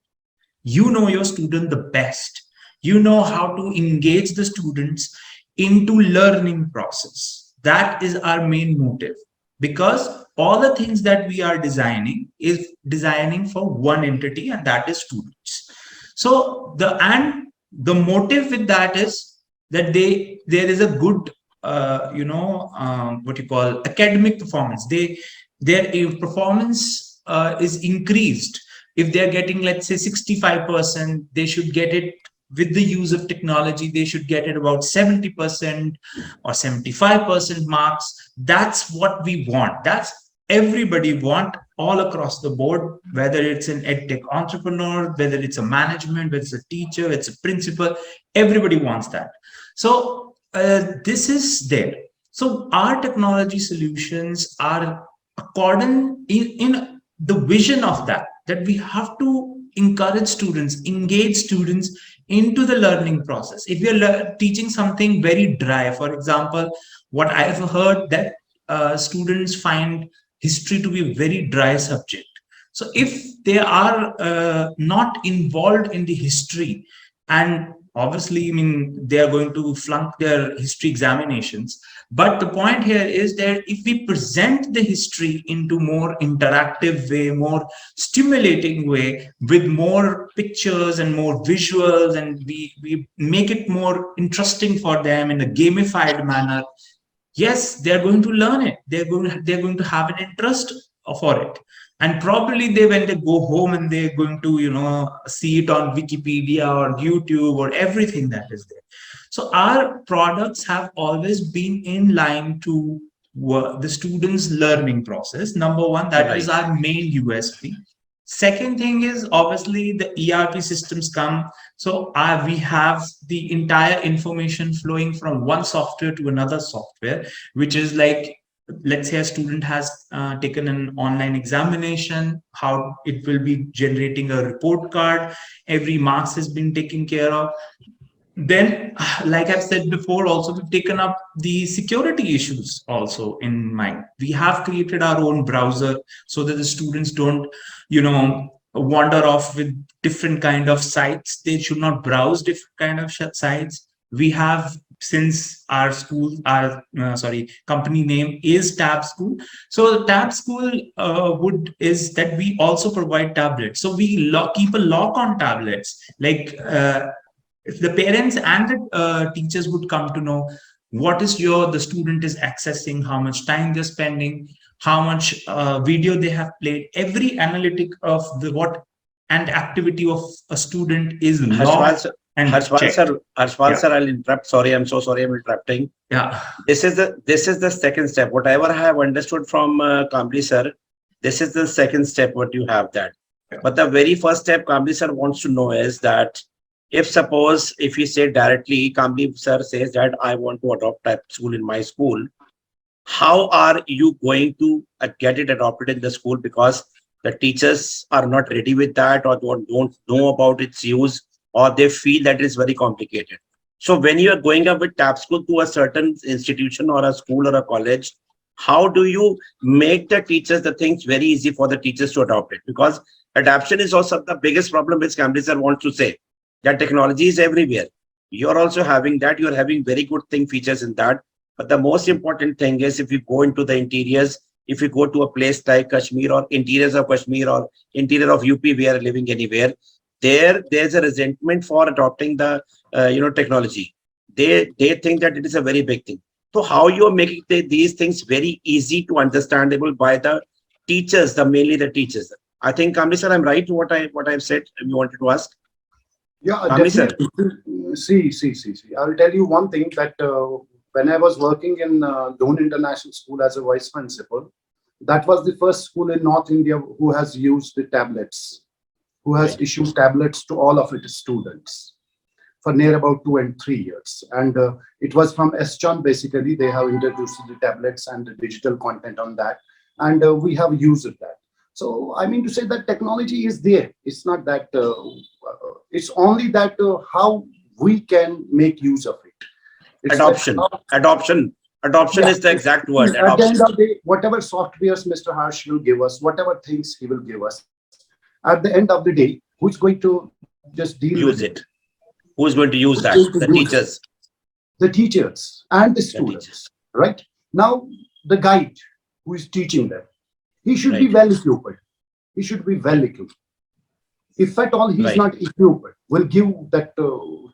You know your student the best. You know how to engage the students into learning process. That is our main motive, because all the things that we are designing is designing for one entity, and that is students. So the motive with that is that there is a good what you call academic performance. Their performance is increased. If they're getting, let's say, 65%, they should get it with the use of technology. They should get it about 70% or 75% marks. That's what we want. That's everybody want all across the board, whether it's an edtech entrepreneur, whether it's a management, whether it's a teacher, it's a principal, everybody wants that. So this is there. So our technology solutions are according in the vision of that we have to encourage students, engage students into the learning process. If you're teaching something very dry, for example, what I've heard that students find history to be a very dry subject. So if they are not involved in the history, and obviously, I mean, they are going to flunk their history examinations. But the point here is that if we present the history into more interactive way, more stimulating way, with more pictures and more visuals, and we make it more interesting for them in a gamified manner, yes, they're going to learn it. They're going to have an interest for it. And probably when they go home and they're going to, see it on Wikipedia or YouTube or everything that is there. So our products have always been in line to the students' learning process. Number one, that is Right. our main USP. Second thing is obviously the ERP systems come. So we have the entire information flowing from one software to another software, which is like, let's say a student has taken an online examination, how it will be generating a report card, every marks has been taken care of. Then, like I've said before, also we've taken up the security issues also in mind. We have created our own browser so that the students don't, wander off with different kind of sites. They should not browse different kind of sites. We have, since our school, our company name is Tab School. So Tab School is that we also provide tablets. So we keep a lock on tablets, like. If the parents and the teachers would come to know what is the student is accessing, how much time they're spending, how much video they have played, every analytic of the what and activity of a student is Harshwal logged sir, and checked. Harshwal sir, I'll interrupt. Sorry, I'm so sorry, I'm interrupting. Yeah. This is the second step. Whatever I have understood from Kamli sir, this is the second step. What you have that, but the very first step Kamli sir wants to know is that if he said directly, Kamli sir says that I want to adopt Tab School in my school, how are you going to get it adopted in the school? Because the teachers are not ready with that, or don't know about its use, or they feel that it's very complicated. So when you are going up with Tab School to a certain institution or a school or a college, how do you make the teachers the things very easy for the teachers to adopt it? Because adoption is also the biggest problem which Kamli sir wants to say, that technology is everywhere. You're also having that. You're having very good features in that. But the most important thing is, if you go into the interiors, if you go to a place like Kashmir or interiors of Kashmir or interior of UP, we are living anywhere, there's a resentment for adopting the technology. They think that it is a very big thing. So how you are making these things very easy to understandable by the teachers, mainly the teachers. I think, Kamli sir, I'm right to what I've said. You wanted to ask? Yeah, Kamli sir. definitely. See. I will tell you one thing that when I was working in Doon International School as a vice principal, that was the first school in North India who has used the tablets, who has Right. issued tablets to all of its students for near about 2 and 3 years. And it was from S.S.Chandhok, basically. They have introduced the tablets and the digital content on that. And we have used that. So I mean to say that technology is there. It's not that, it's only that how we can make use of it. It's Adoption. Adoption Yeah. is the exact word. At the end Adoption. of the day, whatever softwares Mr. Harsh will give us, whatever things he will give us, at the end of the day, who's going to just deal Use with it. Who's going to use Who's that? going to The use it? teachers. The teachers and the The students, teachers. right? Now, the guide who is teaching them, he should be Right. well equipped. He should be well equipped. If at all he's Right. not equipped, we'll give that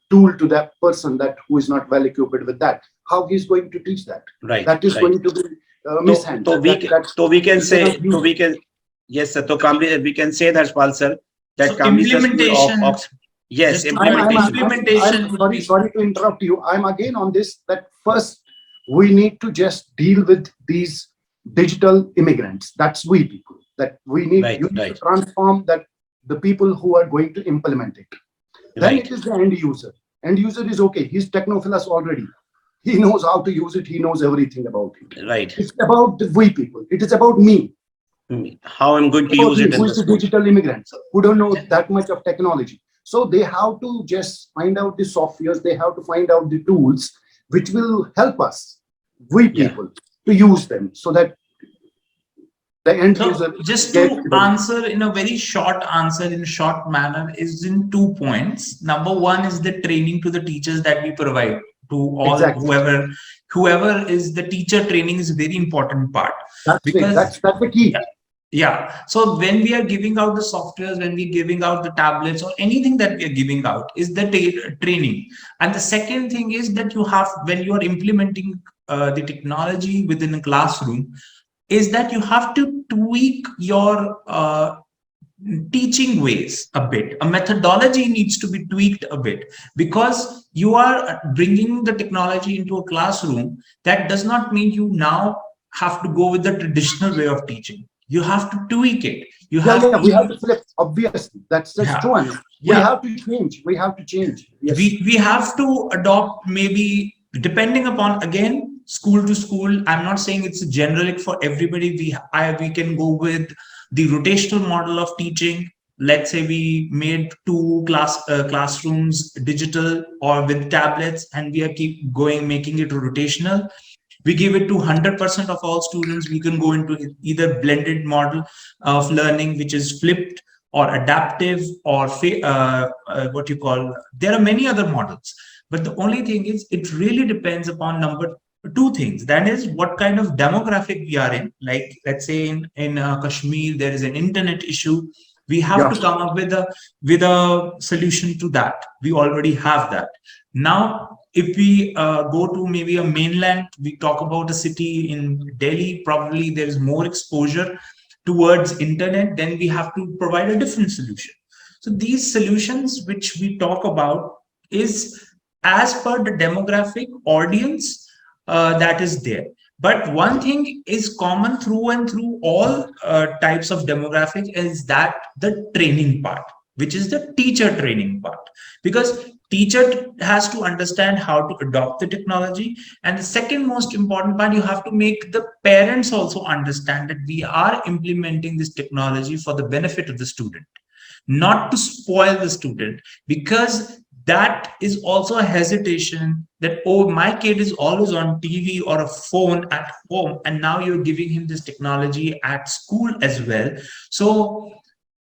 tool to that person that who is not well equipped with that. How he's going to teach that? Right. That is Right. going to be mishandled. So we can say, yes, sir. So Kamli, we can say that, Pal sir, that So Kamli sir school implementation, yes, just to implementation. Sorry to interrupt you. I'm again on this, that first we need to just deal with these digital immigrants. That's we people. That we need, Right, you need right. to transform that, the people who are going to implement it. Then Right. it is the end user. End user is okay. He's technophilus already. He knows how to use it. He knows everything about it. Right. It's about the we people. It is about me. How I'm going to About use me, it in who the is the school. digital immigrants who don't know that much of technology. So they have to just find out the softwares. They have to find out the tools which will help us, we Yeah. people, to use them so that the end So user just gets to the benefit. answer in a very short answer, in a short manner, is in 2 points. Number one is the training to the teachers that we provide to all Exactly. whoever is the teacher. Training is a very important part That's it. because That's the key. yeah. So when we are giving out the softwares, when we're giving out the tablets or anything that we are giving out is the training. And the second thing is that you have, when you are implementing the technology within a classroom, is that you have to tweak your teaching ways a bit. A methodology needs to be tweaked a bit because you are bringing the technology into a classroom. That does not mean you now have to go with the traditional way of teaching. You have to tweak it. You Yeah, have yeah, we have to, to flip. Obviously, that's yeah, true. And we yeah. have to change. We have to change. Yes. We have to adopt, maybe depending upon, again, school to school. I'm not saying it's generic for everybody. We can go with the rotational model of teaching. Let's say we made two classrooms digital or with tablets, and we are keep going making it rotational. We give it to 100% of all students. We can go into either blended model of learning, which is flipped or adaptive or what you call, there are many other models. But the only thing is, it really depends upon number two things. That is, what kind of demographic we are in. Like, let's say in Kashmir, there is an internet issue. We have Yeah. to come up with a solution to that. We already have that. Now, if we go to maybe a mainland, we talk about a city in Delhi, probably there is more exposure towards internet, then we have to provide a different solution. So these solutions which we talk about is as per the demographic audience that is there. But one thing is common through and through all types of demographic is that the training part, which is the teacher training part, because teacher has to understand how to adopt the technology. And the second most important part, you have to make the parents also understand that we are implementing this technology for the benefit of the student, not to spoil the student, because that is also a hesitation that, oh, my kid is always on TV or a phone at home, and now you're giving him this technology at school as well. So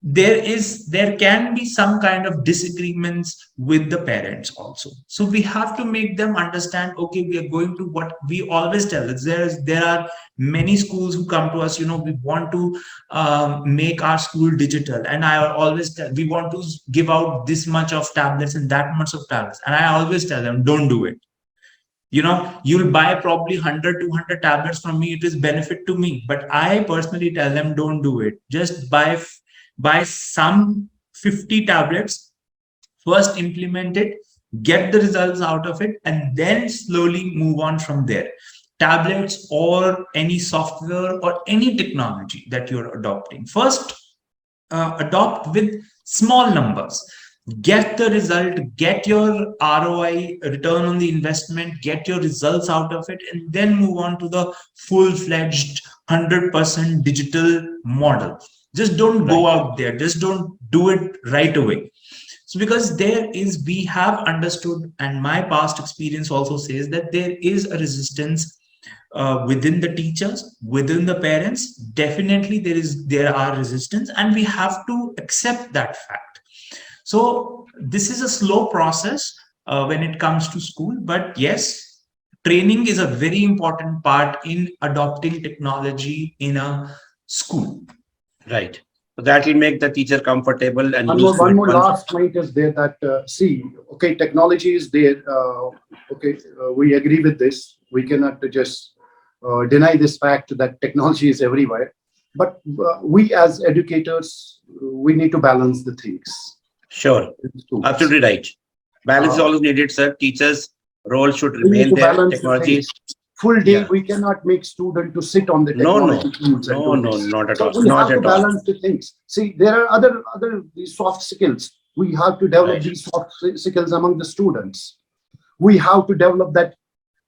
there can be some kind of disagreements with the parents also. So we have to make them understand, okay, we are going to, what we always tell is, there are many schools who come to us, we want to make our school digital, and I always tell, we want to give out this much of tablets and that much of tablets, and I always tell them, don't do it. You'll buy probably 100 200 tablets from me, it is benefit to me, but I personally tell them, don't do it. Just buy some 50 tablets, first implement it, get the results out of it, and then slowly move on from there. Tablets or any software or any technology that you're adopting, first adopt with small numbers, get the result, get your ROI, return on the investment, get your results out of it, and then move on to the full-fledged 100% digital model. Just don't go out there, just don't do it right away. So because we have understood, and my past experience also says that there is a resistance within the teachers, within the parents. Definitely there are resistance, and we have to accept that fact. So this is a slow process when it comes to school, but yes, training is a very important part in adopting technology in a school. Right. So that will make the teacher comfortable and One more last point is there that, see, okay, technology is there. We agree with this. We cannot just deny this fact that technology is everywhere. But we as educators, we need to balance the things. Sure. Absolutely right. Balance is always needed, sir. Teachers' role should remain there. Technology. Full day, we cannot make student to sit on the technology tools. No, not at all. So we have to balance the things. See, there are other these soft skills. We have to develop these soft skills among the students. We have to develop that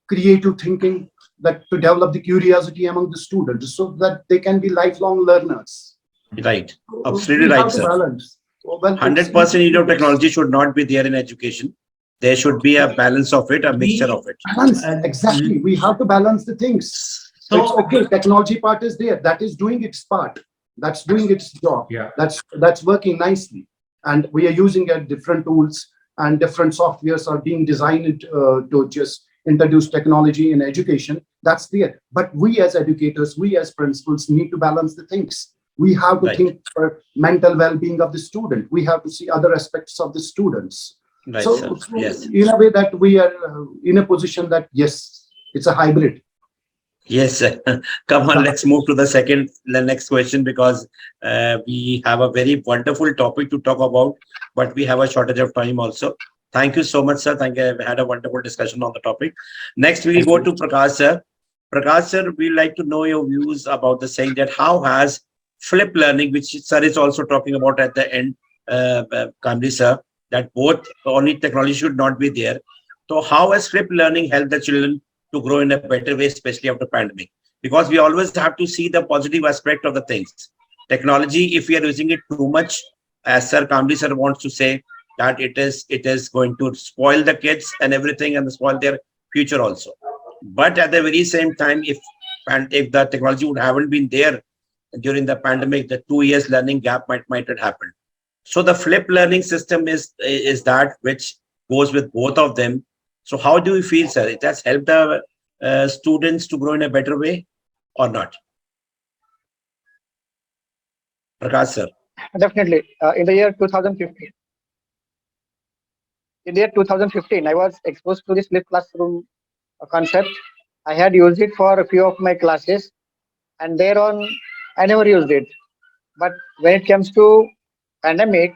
creative thinking, that to develop the curiosity among the students, so that they can be lifelong learners. Right. Absolutely right, sir. 100% need of technology should not be there in education. There should be a balance of it, a mixture of it. Balance, exactly. We have to balance the things. So it's So okay. Technology part is there. That is doing its part. That's doing its job. yeah. That's working nicely. And we are using different tools, and different softwares are being designed to just introduce technology in education. That's there. But we as educators, we as principals need to balance the things. We have to Right. think for mental well-being of the student. We have to see other aspects of the students. Right, sir. So Yes. in a way that we are in a position that yes, it's a hybrid. Yes, sir. Come on, let's move to the next question, because we have a very wonderful topic to talk about, but we have a shortage of time also. Thank you so much, sir. Thank you. I've had a wonderful discussion on the topic. Next, we Thank go you. to Prakash, sir. Prakash, sir, we'd like to know your views about the saying that how has flip learning, which sir is also talking about at the end, Kamli, sir, that both only technology should not be there. So how has flip learning helped the children to grow in a better way, especially after pandemic? Because we always have to see the positive aspect of the things. Technology, if we are using it too much, as Sir Kamli sir wants to say, that it is going to spoil the kids and everything, and spoil their future also. But at the very same time, if the technology would haven't been there during the pandemic, the 2 years learning gap might have happened. So the flip learning system is that which goes with both of them. So how do you feel, sir? It has helped the students to grow in a better way or not? Prakash, sir. Definitely. In the year 2015, I was exposed to this flipped classroom concept. I had used it for a few of my classes, and thereon, I never used it. But when it comes to pandemic,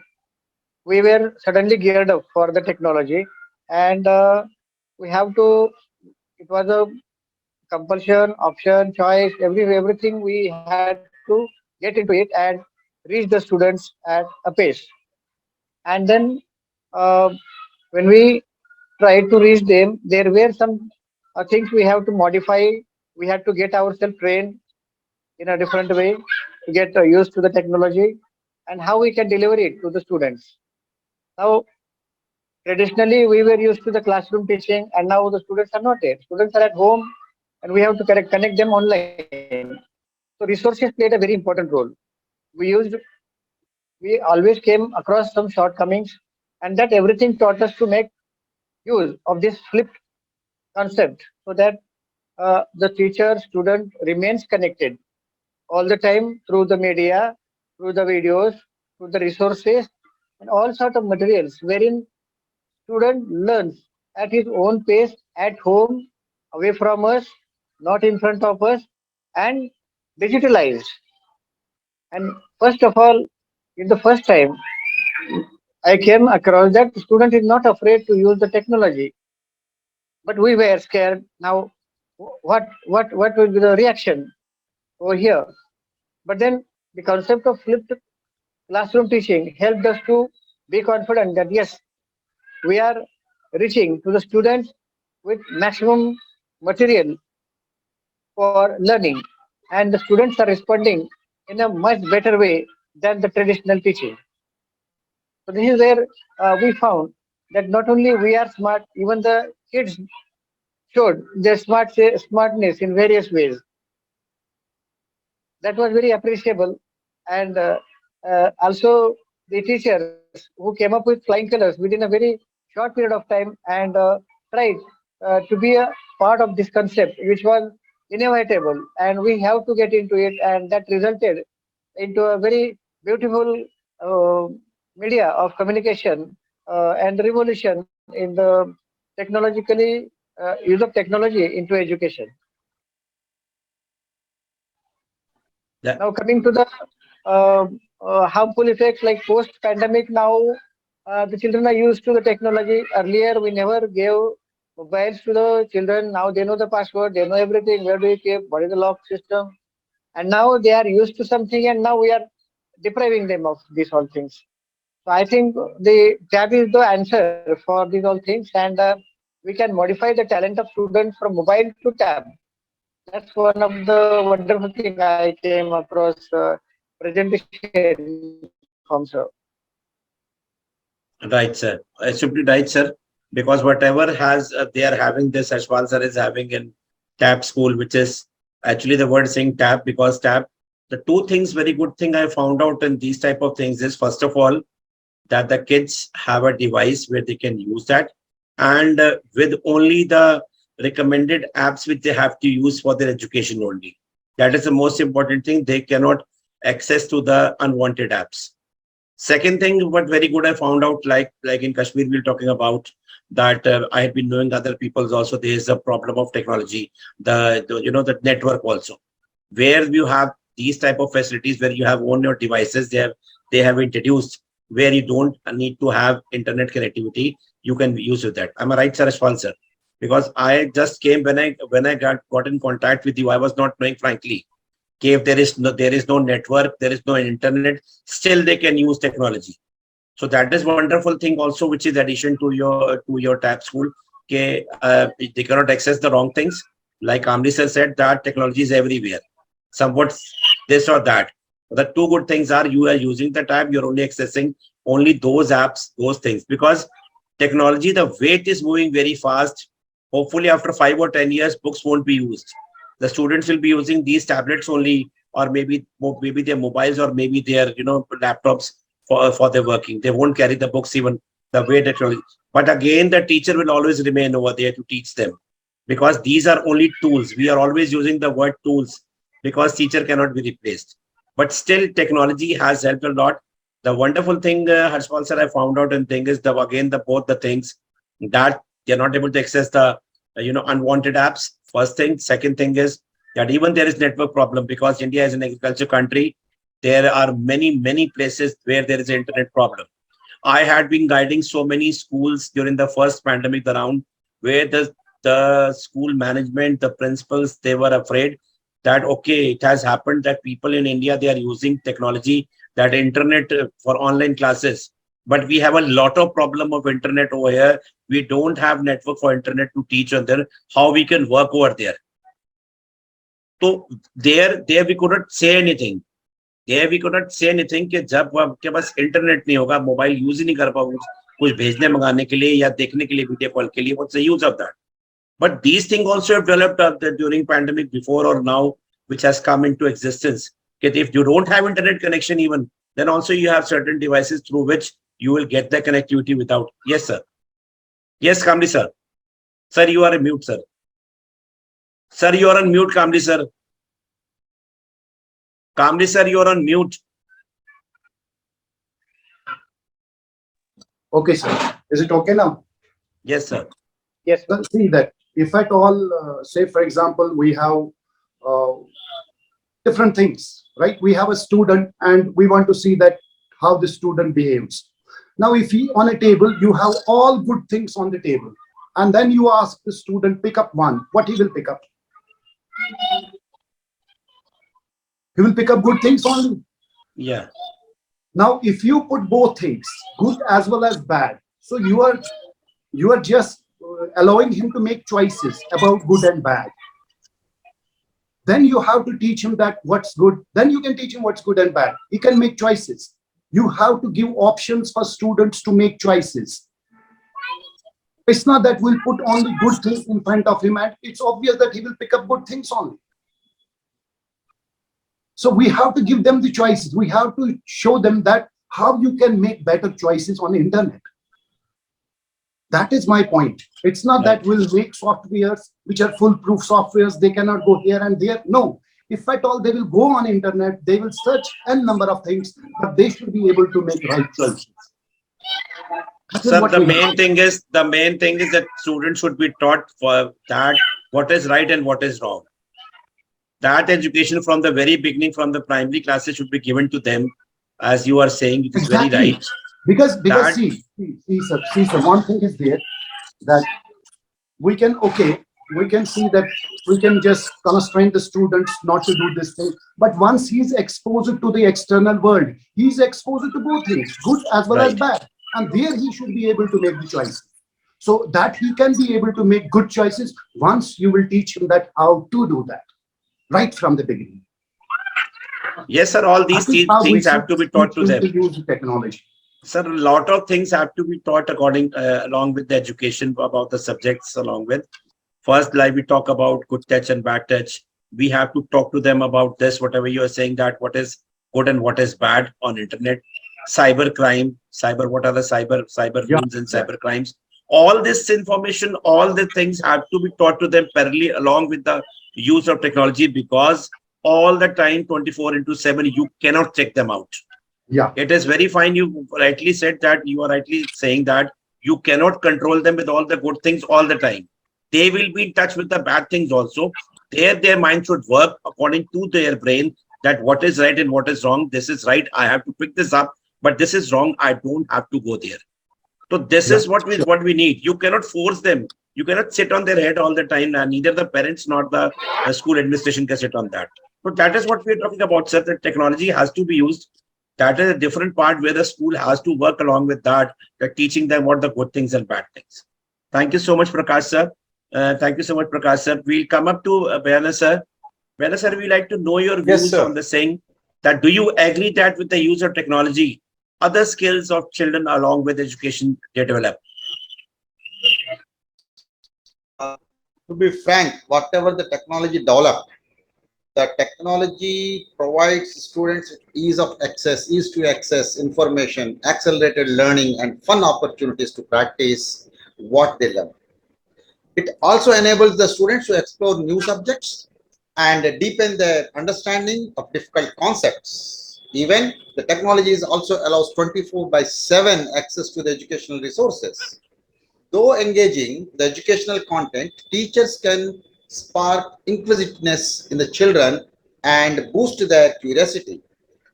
we were suddenly geared up for the technology, and we have to. It was a compulsion, option, choice, everything we had to get into it and reach the students at a pace. And then uh, when we tried to reach them, there were some things we have to modify. We had to get ourselves trained in a different way to get used to the technology and how we can deliver it to the students. Now, traditionally, we were used to the classroom teaching, and now the students are not there. Students are at home, and we have to connect them online. So resources played a very important role. We always came across some shortcomings, and that everything taught us to make use of this flipped concept so that the teacher student remains connected all the time through the media, through the videos, through the resources, and all sort of materials wherein student learns at his own pace at home, away from us, not in front of us, and digitalized. And first of all, in the first time, I came across that the student is not afraid to use the technology, but we were scared. Now, what will be the reaction over here? But then the concept of flipped classroom teaching helped us to be confident that yes, we are reaching to the students with maximum material for learning, and the students are responding in a much better way than the traditional teaching. So this is where we found that not only we are smart, even the kids showed their smartness in various ways. That was very appreciable, and also the teachers who came up with flying colors within a very short period of time and tried to be a part of this concept, which was inevitable, and we have to get into it, and that resulted into a very beautiful uh, media of communication and revolution in the technologically use of technology into education. Yeah. Now coming to the uh, harmful effects like post-pandemic, now the children are used to the technology. Earlier, we never gave mobiles to the children. Now they know the password, they know everything. Where do you keep? What is the lock system? And now they are used to something, and now we are depriving them of these all things. So I think the tab is the answer for these all things, and we can modify the talent of students from mobile to tab. That's one of the wonderful thing I came across presentation form, sir. Right, sir. Absolutely right, sir. Because whatever has they are having this, Ashwal sir is having in TAP school, which is Actually, the word saying tab, because tab, the two things, very good thing I found out in these type of things is, first of all, that the kids have a device where they can use that, and with only the recommended apps which they have to use for their education only. That is the most important thing. They cannot access to the unwanted apps. Second thing, what very good I found out, like in Kashmir, we're talking about that I have been knowing other people's also. There is a problem of technology, the network also, where you have these type of facilities where you have on your devices. They have introduced where you don't need to have internet connectivity. You can use with that. Am I right, sir? Ashwal, sir? Because I just came when I got in contact with you, I was not knowing, frankly, if there is no network, there is no internet, still they can use technology. So that is wonderful thing also, which is addition to your tab school. Okay, they cannot access the wrong things. Like Amritsar said, that technology is everywhere. Somewhat this or that. The two good things are, you are using the tab, you're only accessing only those apps, those things. Because technology, the weight is moving very fast. Hopefully, after 5 or 10 years, books won't be used. The students will be using these tablets only, or maybe their mobiles, or maybe their laptops for their working. They won't carry the books even the way technology. But again, the teacher will always remain over there to teach them, because these are only tools. We are always using the word tools because teacher cannot be replaced. But still, technology has helped a lot. The wonderful thing, Harshpal sir, I found out and thing is, the both the things, that they're not able to access the unwanted apps. First thing. Second thing is that even there is network problem, because India is an agriculture country. There are many places where there is an internet problem. I had been guiding so many schools during the first pandemic around, where the school management, the principals, they were afraid that, okay, it has happened that people in India, they are using technology, that internet for online classes. But we have a lot of problem of internet over here. We don't have network for internet to teach on there. How we can work over there? So there we could not say anything. There we could not say anything कि जब आपके पास internet नहीं होगा, mobile use ही नहीं कर पाओगे कुछ भेजने मंगाने के लिए या देखने के लिए, वीडियो कॉल के लिए, what's the use of that? But these things also have developed during pandemic, before or now, which has come into existence. That if you don't have internet connection even, then also you have certain devices through which you will get the connectivity without. Yes, sir. Yes, Kamli sir. Sir, you are on mute, sir. Sir, you are on mute, Kamli sir. Kamli sir, you are on mute. Okay, sir. Is it okay now? Yes, sir. Yes. Well, see that if at all, say for example, we have different things, right? We have a student and we want to see that how the student behaves. Now, if he on a table, you have all good things on the table, and then you ask the student pick up one, what he will pick up? He will pick up good things only. Yeah. Now, if you put both things, good as well as bad, so you are just allowing him to make choices about good and bad. Then you have to teach him that what's good. Then you can teach him what's good and bad. He can make choices. You have to give options for students to make choices. It's not that we'll put only good things in front of him and it's obvious that he will pick up good things only. So we have to give them the choices. We have to show them that how you can make better choices on the internet. That is my point. It's not that we'll make softwares which are foolproof softwares. They cannot go here and there. No. If at all they will go on internet, they will search a number of things, but they should be able to make right choices. Sir, the main thing is that students should be taught for that what is right and what is wrong. That education from the very beginning, from the primary classes, should be given to them, as you are saying. It is very right. Because see, sir, one thing is there that we can see that we can just constrain the students not to do this thing. But once he's exposed to the external world, he's exposed to both things, good as well as bad. And there he should be able to make the choice. So that he can be able to make good choices once you will teach him that how to do that right from the beginning. Yes, sir. All these things have to be taught to them. To use technology. Sir, a lot of things have to be taught along with the education about the subjects along with. First, like we talk about good touch and bad touch. We have to talk to them about this, whatever you are saying, that what is good and what is bad on internet, cyber crime, cyber, what are the cyber Yeah, rules and yeah, cyber crimes. All this information, all the things have to be taught to them parallelly along with the use of technology, because all the time 24 into 7 you cannot check them out. yeah, It is very fine. You rightly said that, you are rightly saying that you cannot control them with all the good things all the time. They will be in touch with the bad things also. Their mind should work according to their brain, that what is right and what is wrong. This is right, I have to pick this up, but this is wrong, I don't have to go there. So this yeah, is sure. what we need. You cannot force them. You cannot sit on their head all the time, and neither the parents nor the school administration can sit on that. So that is what we're talking about, sir. That technology has to be used. That is a different part where the school has to work along with that, that teaching them what the good things and bad things. Thank you so much, Prakash sir. Thank you so much, Prakash sir. We'll come up to Bayana sir. Bayana sir, we like to know your Yes, views on sir. the saying that do you agree that with the use of technology, other skills of children along with education they develop? To be frank, whatever the technology developed, the technology provides students with ease to access information, accelerated learning, and fun opportunities to practice what they learn. It also enables the students to explore new subjects and deepen their understanding of difficult concepts. Even the technologies also allows 24 by 7 access to the educational resources. Though engaging the educational content, teachers can spark inquisitiveness in the children and boost their curiosity.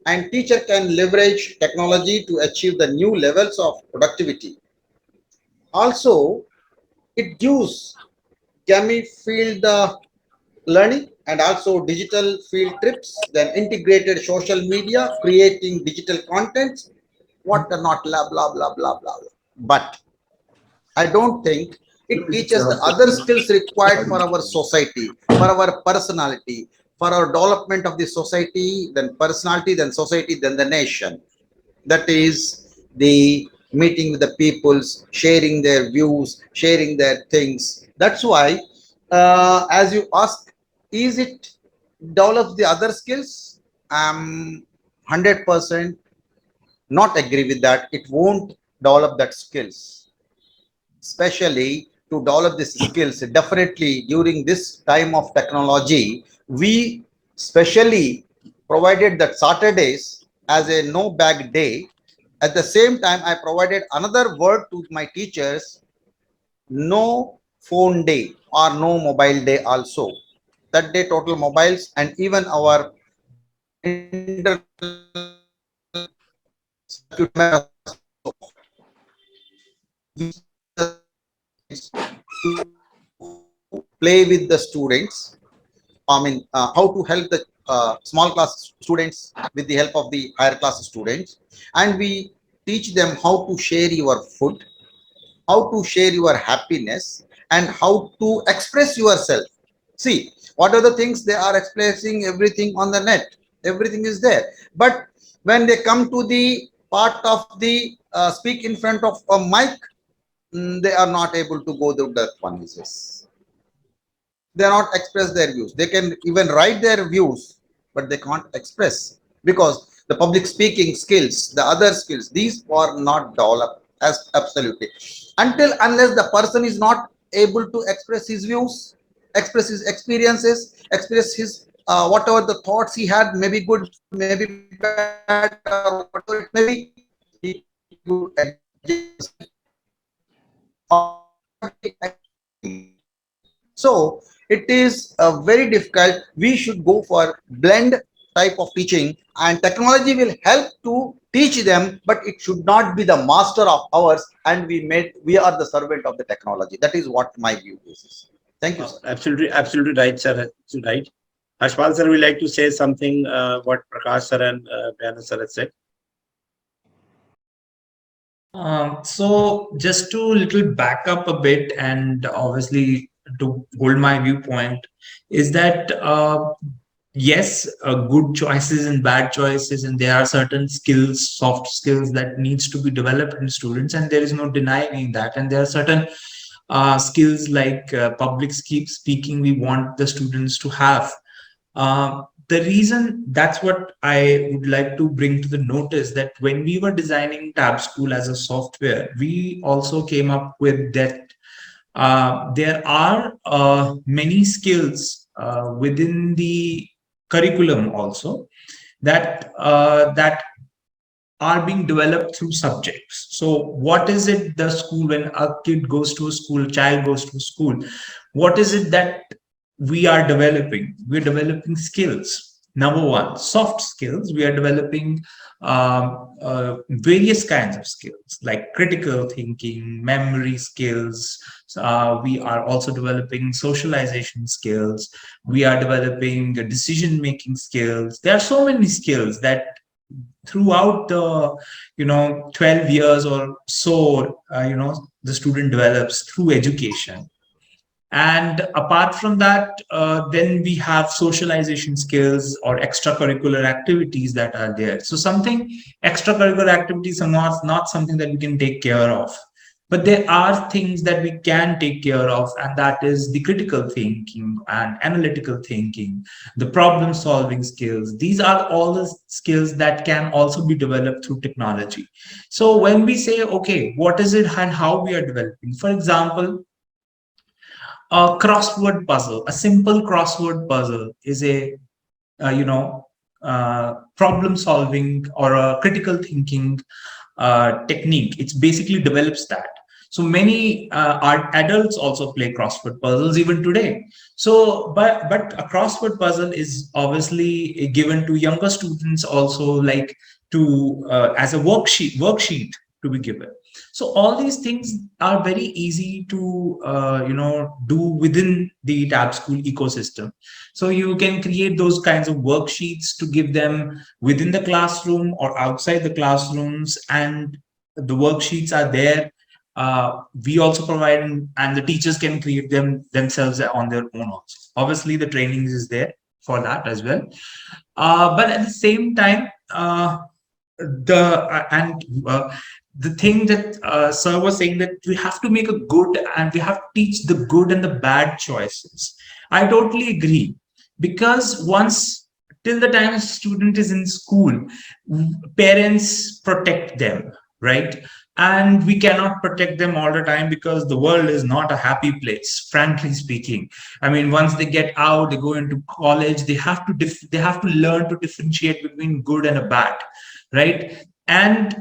And teacher can leverage technology to achieve the new levels of productivity. Also, it gives gamified learning and also digital field trips, then integrated social media, creating digital content, what are not blah blah blah blah blah. But I don't think it teaches the other skills required for our society, for our personality, for our development of the society, then personality, then society, then the nation. That is the meeting with the peoples, sharing their views, sharing their things. That's why, as you ask, is it develop the other skills? I'm 100% not agree with that. It won't develop that skills, especially to develop these skills. Definitely during this time of technology, we specially provided that Saturdays as a no bag day. At the same time, I provided another word to my teachers, no phone day or no mobile day also. That day total mobiles and even our internal circuit also. We to play with the students. I mean, how to help the small class students with the help of the higher class students. And we teach them how to share your food, how to share your happiness, and how to express yourself. See, what are the things they are expressing? Everything on the net, everything is there. But when they come to the part of the speak in front of a mic, they are not able to go through that one. Is they are not express their views. They can even write their views, but they can't express because the public speaking skills, the other skills, these are not developed as absolutely until unless the person is not able to express his views, express his experiences, express his whatever the thoughts he had, maybe good, maybe bad, or whatever it may be, he could adjust or so it is very difficult. We should go for blend type of teaching, and technology will help to teach them, but it should not be the master of ours. And we are the servant of the technology. That is what my view is. Thank you, sir. Absolutely right, sir. Absolutely right. Ashpal sir, we like to say something what Prakash sir and Bayana sir has said. So just to little back up a bit, and obviously to hold my viewpoint, is that yes, good choices and bad choices, and there are certain skills, soft skills that needs to be developed in students, and there is no denying that. And there are certain skills like public speaking we want the students to have. The reason, that's what I would like to bring to the notice, that when we were designing Tab School as a software, we also came up with that there are many skills within the curriculum also that are being developed through subjects. So what is it, the school, when a kid goes to a school, child goes to a school, what is it that we are developing? We're developing skills. Number one, soft skills. We are developing various kinds of skills like critical thinking, memory skills. We are also developing socialization skills. We are developing decision making skills. There are so many skills that throughout the 12 years or so the student develops through education. And apart from that, then we have socialization skills or extracurricular activities that are there. So something, extracurricular activities are not something that we can take care of. But there are things that we can take care of, and that is the critical thinking and analytical thinking, the problem solving skills. These are all the skills that can also be developed through technology. So when we say, okay, what is it and how we are developing? For example, a crossword puzzle, a simple crossword puzzle is a problem solving or a critical thinking technique. It's basically develops that. So many adults also play crossword puzzles even today. So but a crossword puzzle is obviously given to younger students also, like to as a worksheet to be given. So all these things are very easy to do within the Tab School ecosystem. So you can create those kinds of worksheets to give them within the classroom or outside the classrooms, and the worksheets are there. We also provide, and the teachers can create them themselves on their own also. Obviously, the training is there for that as well. But at the same time, the thing that sir was saying, that we have to make a good, and we have to teach the good and the bad choices. I totally agree, because once, till the time a student is in school, parents protect them, right? And we cannot protect them all the time, because the world is not a happy place, frankly speaking. I mean, once they get out, they go into college, they have to they have to learn to differentiate between good and a bad, right? And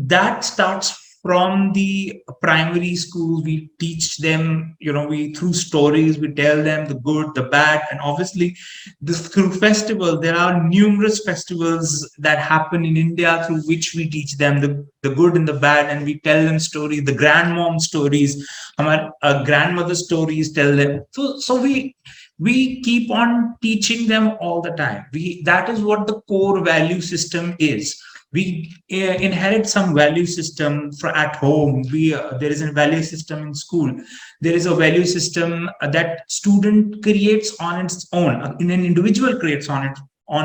that starts from the primary school. We teach them, we, through stories, we tell them the good, the bad, and obviously this through festival. There are numerous festivals that happen in India through which we teach them the good and the bad, and we tell them stories, the grandmom stories, our grandmother stories, tell them. So we keep on teaching them all the time. That is what the core value system is. We inherit some value system at home. There is a value system in school. There is a value system that student creates on its own, in an individual creates on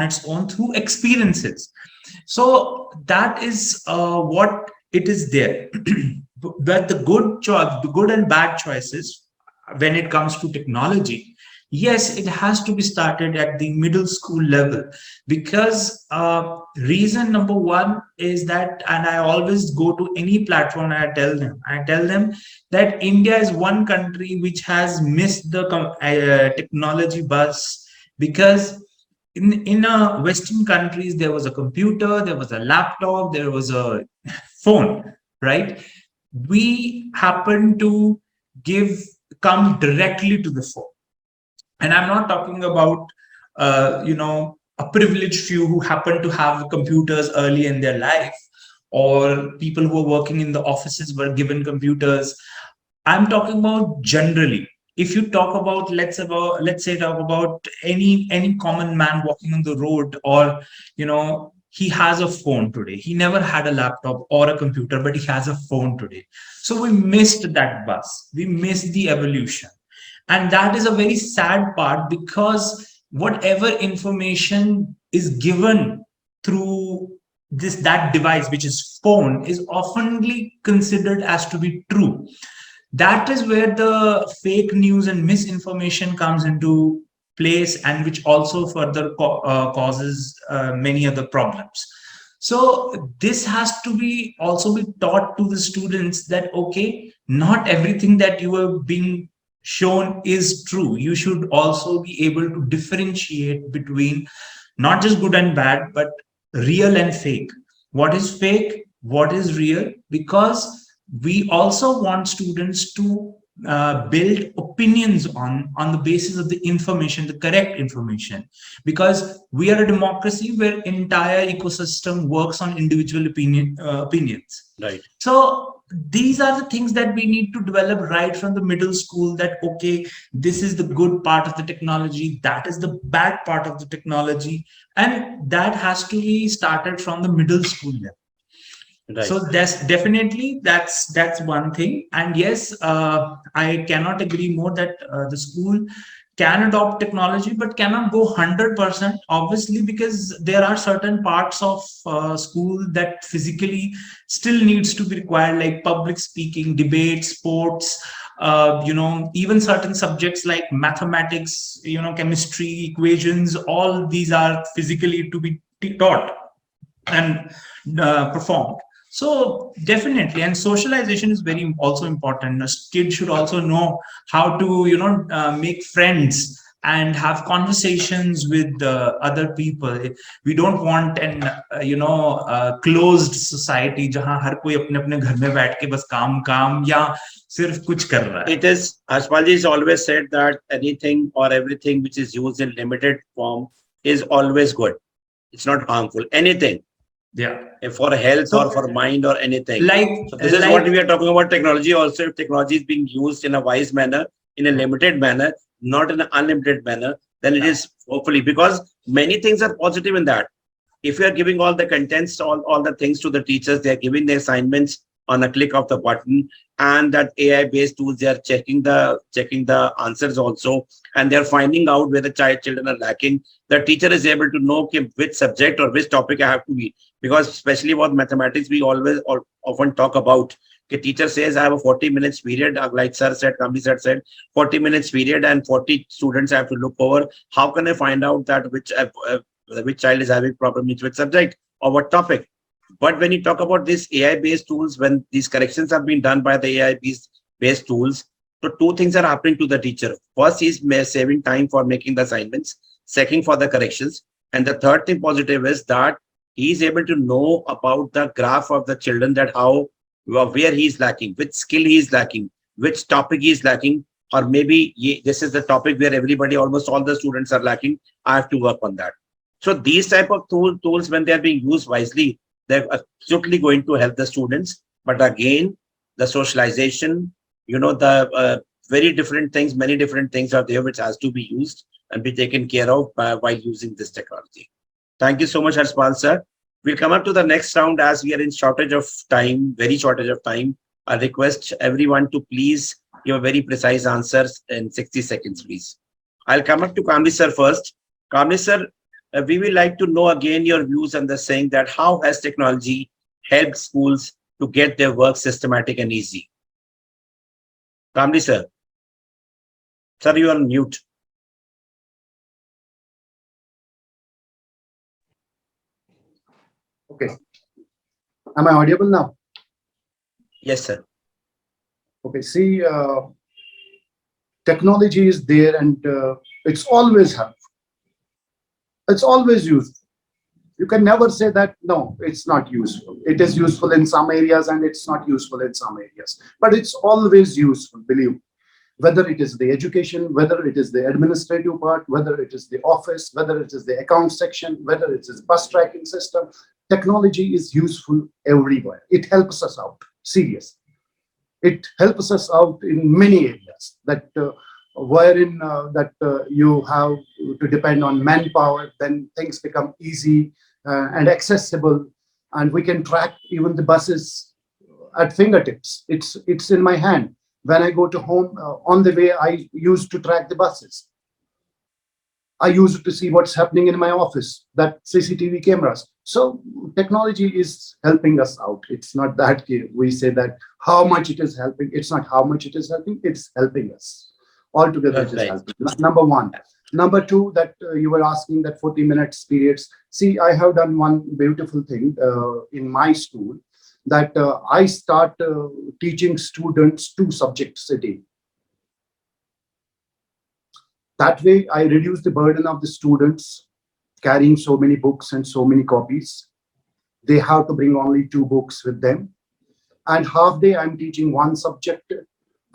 its own through experiences. So that is what it is there. But the good and bad choices when it comes to technology, yes, it has to be started at the middle school level, because reason number one is that, and I always go to any platform and I tell them that India is one country which has missed the technology bus, because in Western countries, there was a computer, there was a laptop, there was a phone, right? We happen to come directly to the phone. And I'm not talking about a privileged few who happen to have computers early in their life, or people who are working in the offices were given computers. I'm talking about generally. If you talk about, let's say talk about any common man walking on the road, or he has a phone today. He never had a laptop or a computer, but he has a phone today. So we missed that bus. We missed the evolution. And that is a very sad part, because whatever information is given through that device, which is phone, is oftenly considered as to be true. That is where the fake news and misinformation comes into place, and which also further causes many other problems. So this has to be also be taught to the students that, okay, not everything that you are being shown is true. You should also be able to differentiate between not just good and bad, but real and fake. What is fake? What is real? Because we also want students to build opinions on the basis of the information, the correct information, because we are a democracy where entire ecosystem works on individual opinions. Right. So these are the things that we need to develop right from the middle school, that okay, this is the good part of the technology, that is the bad part of the technology, and that has to be started from the middle school level. Right. So that's one thing. And yes, I cannot agree more that the school can adopt technology, but cannot go 100%, obviously, because there are certain parts of school that physically still needs to be required, like public speaking, debate, sports, even certain subjects like mathematics, chemistry, equations, all these are physically to be taught and performed. So definitely, and socialization is very also important. A kid should also know how to make friends and have conversations with other people. We don't want an closed society जहां हर कोई अपने अपने घर में बैठ के बस काम काम या सिर्फ कुछ कर रहा है. It is, Harshpalji has always said that anything or everything which is used in limited form is always good. It's not harmful. Anything. Yeah. For health or for mind or anything. So this is what we are talking about technology also. If technology is being used in a wise manner, in a limited manner, not in an unlimited manner, then it is hopefully, because many things are positive in that. If you are giving all the contents, all the things to the teachers, they are giving the assignments on a click of the button, and that AI based tools, they are checking the answers also, and they are finding out where the children are lacking. The teacher is able to know which subject or which topic I have to be, because especially about mathematics, we always often talk about. The teacher says I have a 40 minutes period, like sir said, Kambi sir said, 40 minutes period and 40 students I have to look over. How can I find out that which child is having problem with which subject or what topic? But when you talk about these AI-based tools, when these corrections have been done by the AI-based tools, so two things are happening to the teacher. First, he's saving time for making the assignments. Second, for the corrections. And the third thing positive is that he's able to know about the graph of the children, that where he's lacking, which skill he's lacking, which topic he's lacking, or maybe this is the topic where everybody, almost all the students are lacking. I have to work on that. So these type of tools, when they are being used wisely, they're absolutely going to help the students. But again, the socialization, the very different things, many different things are there which has to be used and be taken care of while using this technology. Thank you so much, Harshpal sir. We'll come up to the next round as we are in shortage of time, very shortage of time. I request everyone to please give very precise answers in 60 seconds, please. I'll come up to Kamli sir first. Kamli sir, we will like to know again your views on the saying that how has technology helped schools to get their work systematic and easy? Kamli sir. Sir, you are on mute. Okay. Am I audible now? Yes, sir. Okay. See, technology is there and it's always helpful. It's always useful. You can never say that, no, it's not useful. It is useful in some areas and it's not useful in some areas. But it's always useful, believe me. Whether it is the education, whether it is the administrative part, whether it is the office, whether it is the account section, whether it is bus tracking system, technology is useful everywhere. It helps us out, seriously. It helps us out in many areas that wherein you have to depend on manpower, then things become easy and accessible, and we can track even the buses at fingertips. It's in my hand. When I go to home, on the way, I used to track the buses. I used to see what's happening in my office, that CCTV cameras. So technology is helping us out. It's not that we say that how much it is helping. It's not how much it is helping. It's helping us. Altogether, it is helping. Number one. Number two, that you were asking that 40 minutes periods. See, I have done one beautiful thing in my school, that I start teaching students 2 subjects a day. That way, I reduce the burden of the students carrying so many books and so many copies. They have to bring only 2 books with them. And half day, I'm teaching 1 subject,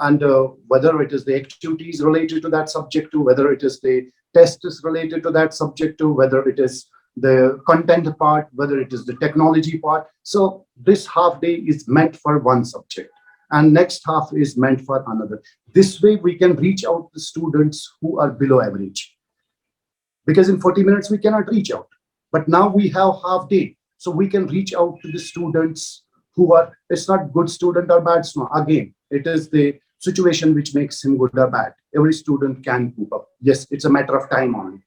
and whether it is the activities related to that subject, to whether it is the tests related to that subject, to whether it is the content part, whether it is the technology part. So this half day is meant for 1 subject, and next half is meant for another. This way we can reach out to students who are below average, because in 40 minutes we cannot reach out. But now we have half day, so we can reach out to the students who are, it's not good student or bad student. Again, it is the situation which makes him good or bad. Every student can cope up. Yes, it's a matter of time only.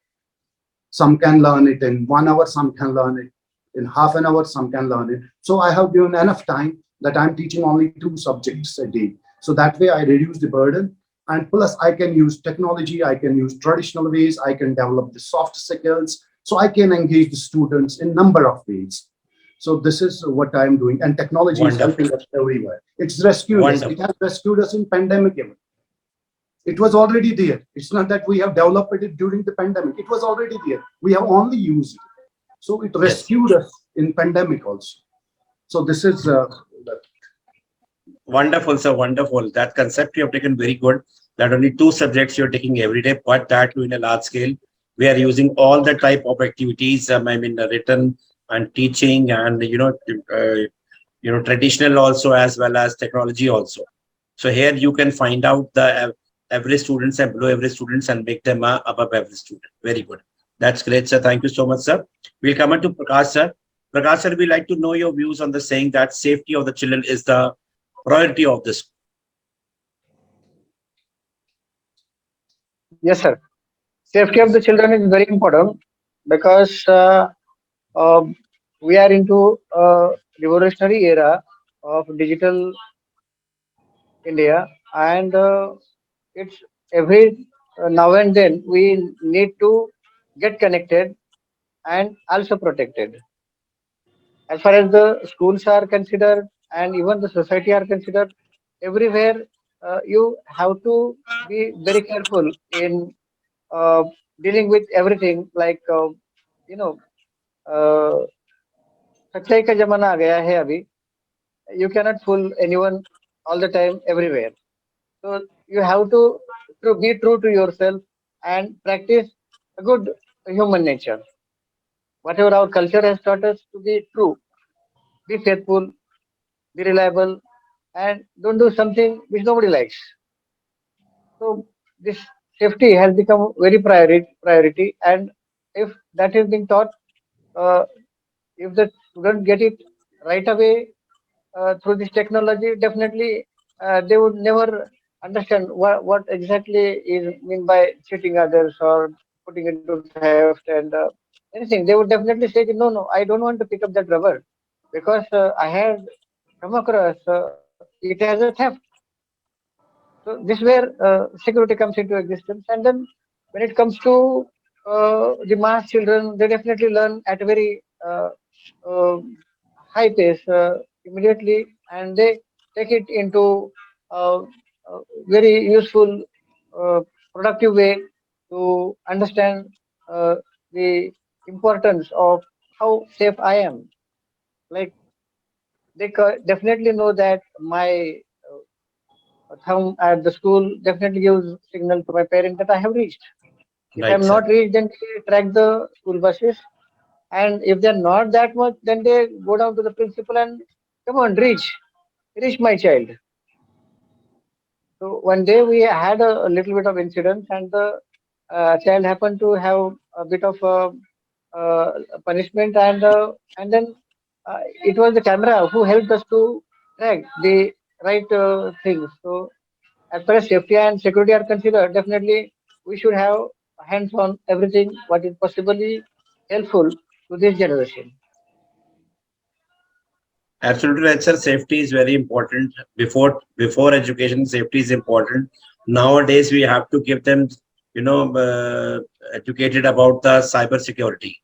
Some can learn it in 1 hour, some can learn it in half an hour, some can learn it. So I have given enough time that I'm teaching only 2 subjects a day. So that way I reduce the burden. And plus I can use technology, I can use traditional ways, I can develop the soft skills. So I can engage the students in number of ways. So this is what I'm doing. And technology is Wonderful. helping us everywhere. It's rescued us. It Wonderful. has rescued us in pandemic even. It was already there. It's not that we have developed it during the pandemic. It was already there. We have only used it. So it Yes. rescued us in pandemic also. So this is Wonderful, sir. Wonderful. That concept you have taken very good. That only 2 subjects you're taking every day, but that too in a large scale. We are using all the type of activities. I mean, written and teaching, and traditional also, as well as technology also. So here you can find out the average students and below average students and make them above average student. Very good. That's great, sir. Thank you so much, sir. We'll come on to Prakash, sir. Prakash, sir, we'd like to know your views on the saying that safety of the children is the priority of this. Yes, sir. Safety of the children is very important because uh, we are into a revolutionary era of digital India, and it's every now and then we need to get connected and also protected. As far as the schools are considered, and even the society are considered, everywhere you have to be very careful in uh, dealing with everything. Like you know, uh, सच्चाई का जमाना आ गया है अभी. You cannot fool anyone all the time everywhere. So you have to be true to yourself and practice a good human nature. Whatever our culture has taught us to be true, be faithful, be reliable, and don't do something which nobody likes. So this safety has become very priority, and if that is being taught, uh, if the student get it right away through this technology, definitely they would never understand what exactly is mean by cheating others or putting into theft and anything. They would definitely say, no, no, I don't want to pick up that rubber because I had come across it as a theft. So this is where security comes into existence. And then when it comes to the mass children, they definitely learn at a very uh, high pace immediately, and they take it into a very useful, uh, productive way to understand uh, the importance of how safe I am. Like they definitely know that my thumb at the school definitely gives signal to my parent that I have reached. If Right, I'm sir. not reached, then they track the school buses, and if they're not that much, then they go down to the principal and come on, reach my child. So one day we had a little bit of incident, and the child happened to have a bit of punishment, and then it was the camera who helped us to track the right things. So as far as safety and security are considered, definitely we should have hands on everything what is possibly helpful to this generation. Absolutely right, sir. Safety is very important. Before education, safety is important. Nowadays, we have to give them educated about the cyber security.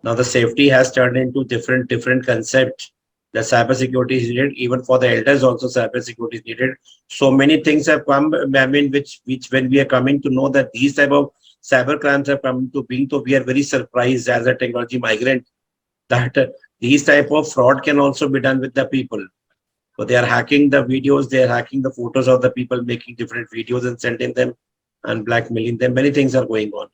Now the safety has turned into different concept. The cyber security is needed even for the elders. Also, cyber security is needed. So many things have come. I mean, which when we are coming to know that these type of cyber crimes have come to being, so we are very surprised as a technology migrant that these type of fraud can also be done with the people. So they are hacking the videos, they are hacking the photos of the people making different videos and sending them and blackmailing them. Many things are going on.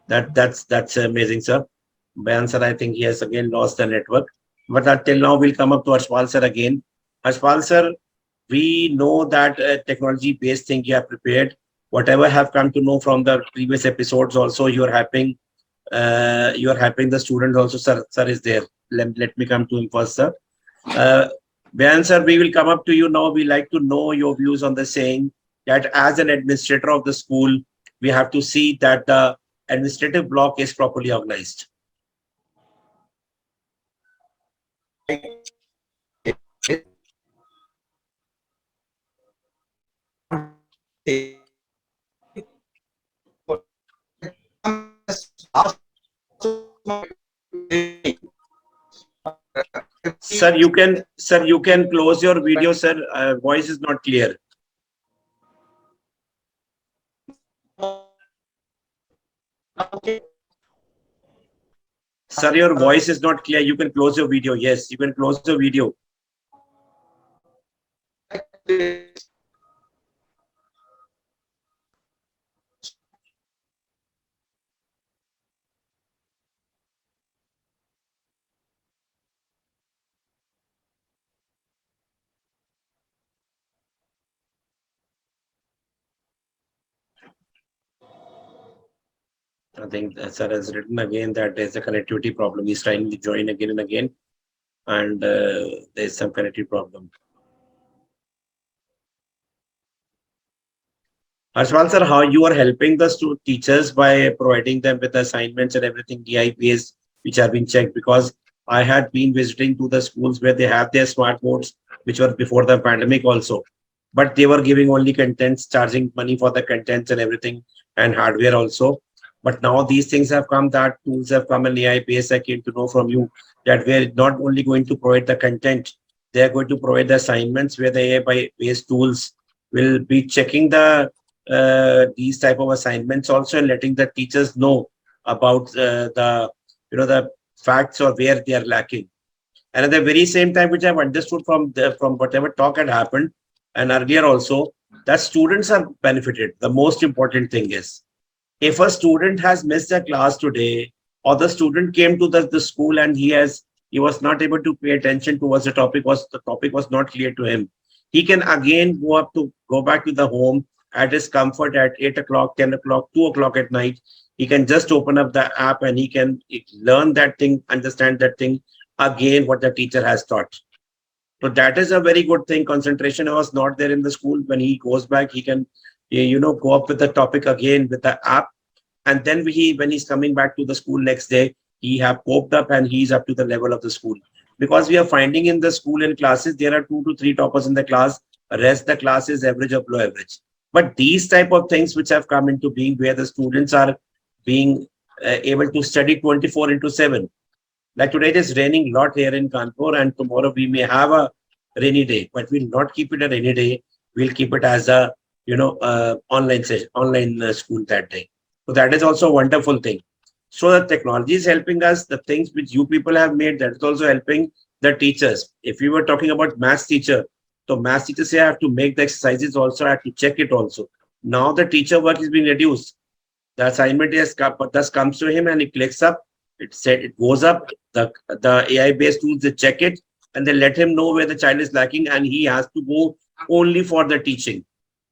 That's amazing, sir. Bayan sir, I think he has again lost the network. But until now, we'll come up to Ashpal sir again. Ashpal sir, we know that technology-based thing you have prepared. Whatever have come to know from the previous episodes, also you are helping the students also, sir. Sir is there. Let me come to him first, sir. Uh, Bayan sir, we will come up to you now. We like to know your views on the saying that as an administrator of the school, we have to see that the administrative block is properly organized. Sir, you can close your video, sir. Voice is not clear. Sir, your voice is not clear. You can close your video. Yes, you can close your video. I think sir has written again that there's a connectivity problem. He's trying to join again and again, and there's some connectivity problem. Harshwal sir, how you are helping the teachers by providing them with assignments and everything DI based, which have been checked? Because I had been visiting to the schools where they have their smart boards, which were before the pandemic also, but they were giving only contents, charging money for the contents and everything, and hardware also. But now these things have come, that tools have come, and AI based. I came to know from you that we're not only going to provide the content, they are going to provide the assignments where the AI based tools will be checking these type of assignments also, and letting the teachers know about the facts or where they are lacking. And at the very same time, which I've understood from whatever talk had happened and earlier also, that students are benefited. The most important thing is, if a student has missed a class today, or the student came to the school and he was not able to pay attention towards the topic was not clear to him, he can again go back to the home at his comfort at 8 o'clock, 10 o'clock, 2 o'clock at night. He can just open up the app and he can learn that thing, understand that thing again, what the teacher has taught. So that is a very good thing. Concentration was not there in the school. When he goes back, he can, go up with the topic again with the app. And then when he's coming back to the school next day, he have coped up and he's up to the level of the school. Because we are finding in the school and classes, there are 2 to 3 toppers in the class. Rest the class is average or below average. But these type of things which have come into being, where the students are being able to study 24/7. Like today it is raining a lot here in Kanpur, and tomorrow we may have a rainy day, but we'll not keep it a rainy day. We'll keep it as a online session, online school that day. So that is also a wonderful thing. So the technology is helping us. The things which you people have made, that is also helping the teachers. If we were talking about maths teacher, so maths teachers say I have to make the exercises also, I have to check it also. Now the teacher work is being reduced. The assignment thus comes to him and he clicks up. It goes up. The AI based tools, they check it and they let him know where the child is lacking, and he has to go only for the teaching.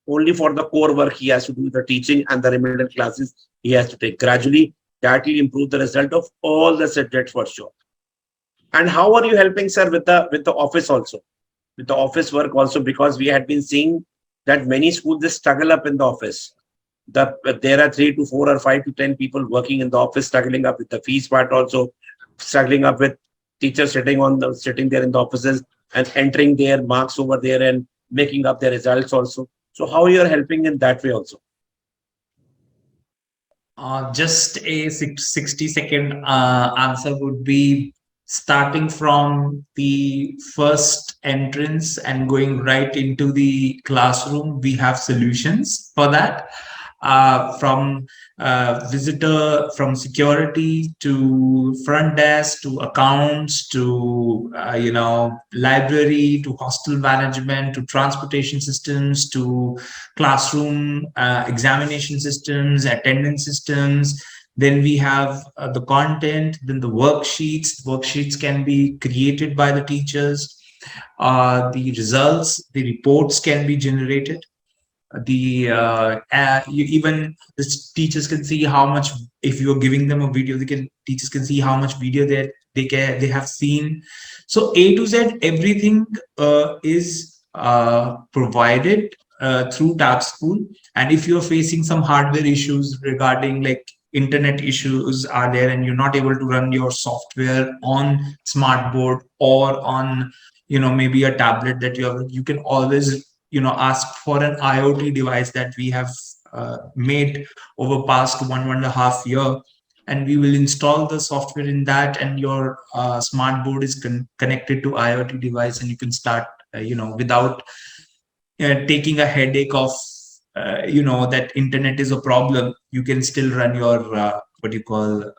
Only for the core work he has to do the teaching, and the remaining classes he has to take. Gradually, that will improve the result of all the subjects for sure. And how are you helping, sir, with the office also? With the office work also, because we had been seeing that many schools they struggle up in the office. There are 3 to 4 or 5 to 10 people working in the office, struggling up with the fees part also, struggling up with teachers sitting there in the offices and entering their marks over there and making up their results also. So how you are helping in that way also? Just a 60-second answer would be starting from the first entrance and going right into the classroom. We have solutions for that. From visitor, from security to front desk to accounts to library to hostel management to transportation systems to classroom examination systems, attendance systems. Then we have the content, then the worksheets. Worksheets can be created by the teachers. The results, the reports can be generated. Even the teachers can see how much, if you're giving them a video, teachers can see how much video they have seen. So A to Z, everything is provided through Tab School. And if you're facing some hardware issues regarding like internet issues are there and you're not able to run your software on smartboard or on maybe a tablet that you can always ask for an IoT device that we have made over past 1.5 year, and we will install the software in that, and your smart board is connected to IoT device, and you can start without taking a headache of that internet is a problem. You can still run your what you call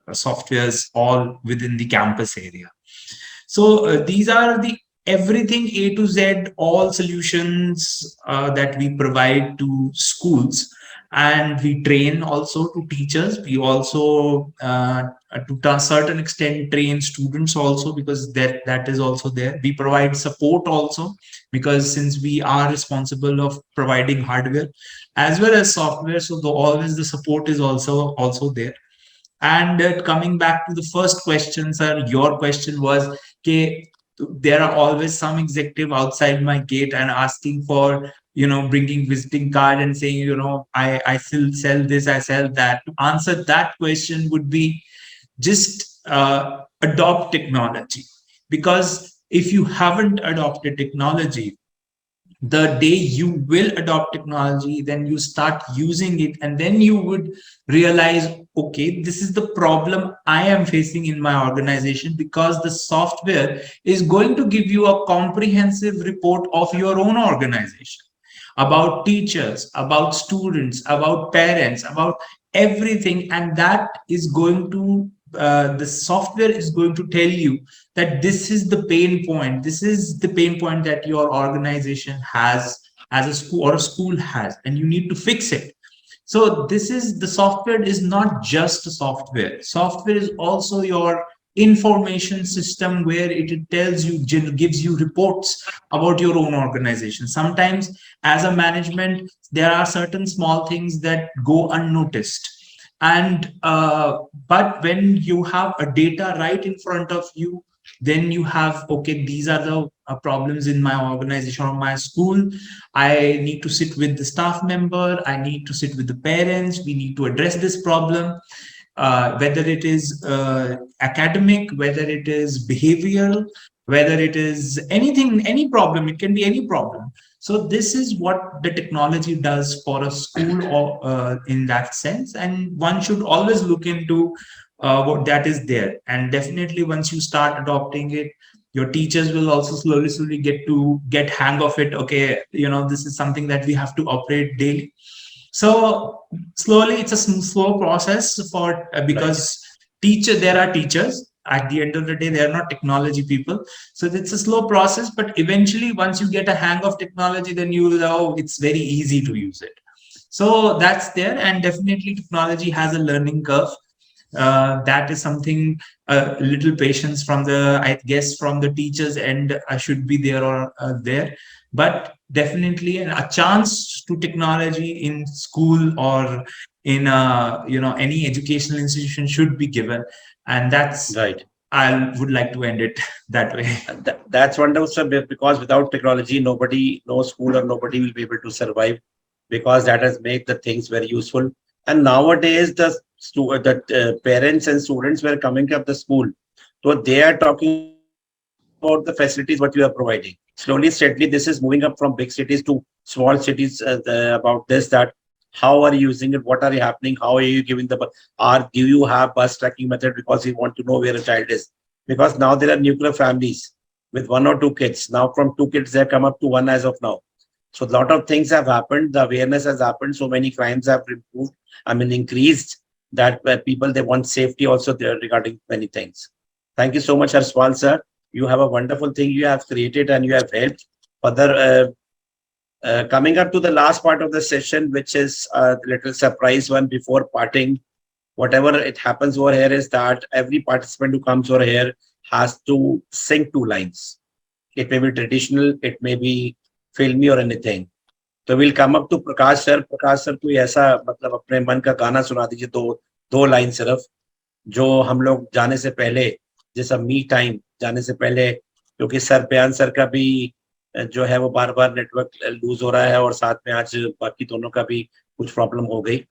softwares all within the campus area. So these are the everything A to Z, all solutions that we provide to schools, and we train also to teachers. We also, to a certain extent, train students also, because that is also there. We provide support also, because since we are responsible of providing hardware as well as software, so always the support is also there. And coming back to the first question, sir, your question was, okay, there are always some executive outside my gate and asking for, bringing visiting card and saying, I still sell this, I sell that. To answer that question would be just adopt technology. Because if you haven't adopted technology, the day you will adopt technology, then you start using it, and then you would realize, okay, this is the problem I am facing in my organization, because the software is going to give you a comprehensive report of your own organization, about teachers, about students, about parents, about everything. And that is going to the software is going to tell you that this is the pain point, this is the pain point that your organization has, as a school or a school has, and you need to fix it. So this is, the software is not just a software. Software is also your information system, where it tells you, gives you reports about your own organization. Sometimes as a management, there are certain small things that go unnoticed. And but when you have a data right in front of you, then you have, okay, these are the problems in my organization or my school. I need to sit with the staff member, I need to sit with the parents, we need to address this problem, whether it is academic, whether it is behavioral, whether it is anything, any problem, it can be any problem. So this is what the technology does for a school, or in that sense, and one should always look into what that is there. And definitely once you start adopting it, your teachers will also slowly get hang of it. Okay, this is something that we have to operate daily. So slowly, it's a slow process for because there are teachers. At the end of the day, they are not technology people. So it's a slow process, but eventually, once you get a hang of technology, then you will know it's very easy to use it. So that's there, and definitely technology has a learning curve. That is something, a little patience from the, I guess, from the teachers end should be there, or there. But definitely a chance to technology in school or in any educational institution should be given, and that's Right. I would like to end it that way. That's wonderful, sir, because without technology, nobody, no school or nobody will be able to survive, because that has made the things very useful. And nowadays, the parents and students were coming up the school, so they are talking about the facilities what you are providing. Slowly, steadily, this is moving up from big cities to small cities, about this, that How are you using it? What are you happening? How are you giving the do you have bus tracking method because you want to know where a child is? Because now there are nuclear families with 1 or 2 kids. Now from 2 kids they have come up to 1 as of now. So a lot of things have happened. The awareness has happened. So many crimes have improved. Increased. That people, they want safety also there regarding many things. Thank you so much, Harshwal sir. You have a wonderful thing you have created and you have helped further. Coming up to the last part of the session, which is a little surprise one before parting. Whatever it happens over here is that every participant who comes over here has to sing 2 lines. It may be traditional, it may be filmy or anything. So we'll come up to Prakash sir. Prakash sir, कोई ऐसा मतलब अपने मन का गाना सुना दीजिए, दो लाइन सिर्फ, जो हम लोग जाने से पहले, जैसा मी टाइम जाने से पहले, क्योंकि सर बयान सर का भी जो है वो बार बार नेटवर्क लूज हो रहा है और साथ में आज बाकी दोनों का भी कुछ प्रॉब्लम हो गई.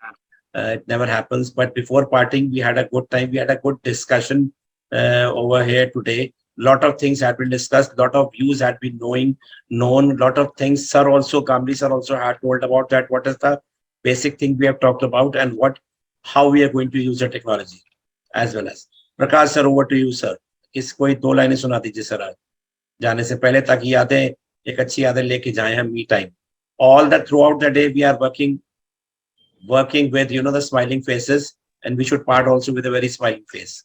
It never happens, but before parting we had a good time, we had a good discussion over here today. Lot of things had been discussed, lot of views had been known, lot of things. Sir also, Kamli sir also had told about that, what is the basic thing we have talked about and how we are going to use the technology as well as. Prakash sir, over to you sir. इस कोई 2 लाइनें सुना दीजिए sir आज जाने से पहले, ताकि यादें, एक अच्छी यादें लेके जाएं हम me time. All that throughout the day we are working with the smiling faces, and we should part also with a very smiling face.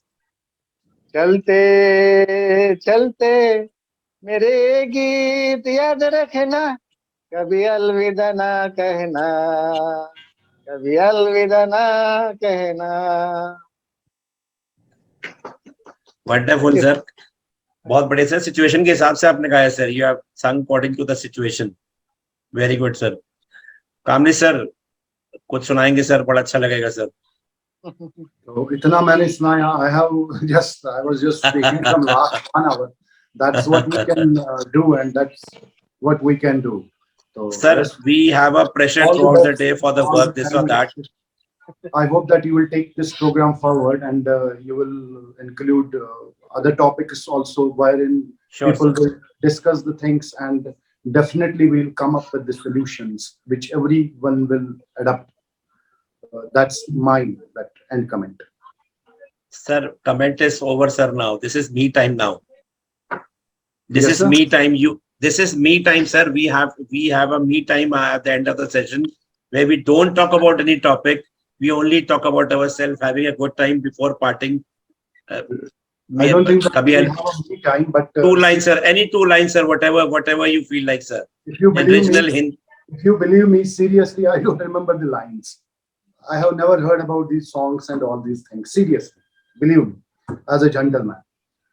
चलते चलते मेरे गीत याद रखना, कभी अलविदा ना कहना, कभी अलविदा ना कहना. Wonderful sir. बहुत बड़े सर, सिचुएशन के हिसाब से आपने गाया sir. You have sung according to the situation. Very good sir. Calmly sir कुछ सुनाएंगे सर, बड़ा अच्छा लगेगा सर. तो इतना मैंने सुनाया. I was just speaking from last 1 hour. That's what we can do, and that's what we can do. So, sir, yes, we have a pressure all the throughout the best, day for the all work, the this or that. I hope that you will take this program forward, and you will include other topics also, wherein Sure, people sir. will discuss the things, and definitely we'll come up with the solutions which everyone will adapt. That's my end comment. Sir, comment is over, sir. Now this is me time. Now this Yes, is sir. me time. This is me time, sir. We have a me time at the end of the session where we don't talk about any topic. We only talk about ourselves, having a good time before parting. I don't think that we have a me time, but 2 lines, sir. Any 2 lines, sir. Whatever you feel like, sir. if you In believe original me, Hindi. if you believe me, seriously, I don't remember the lines. I have never heard about these songs and all these things. Seriously, believe me, as a gentleman.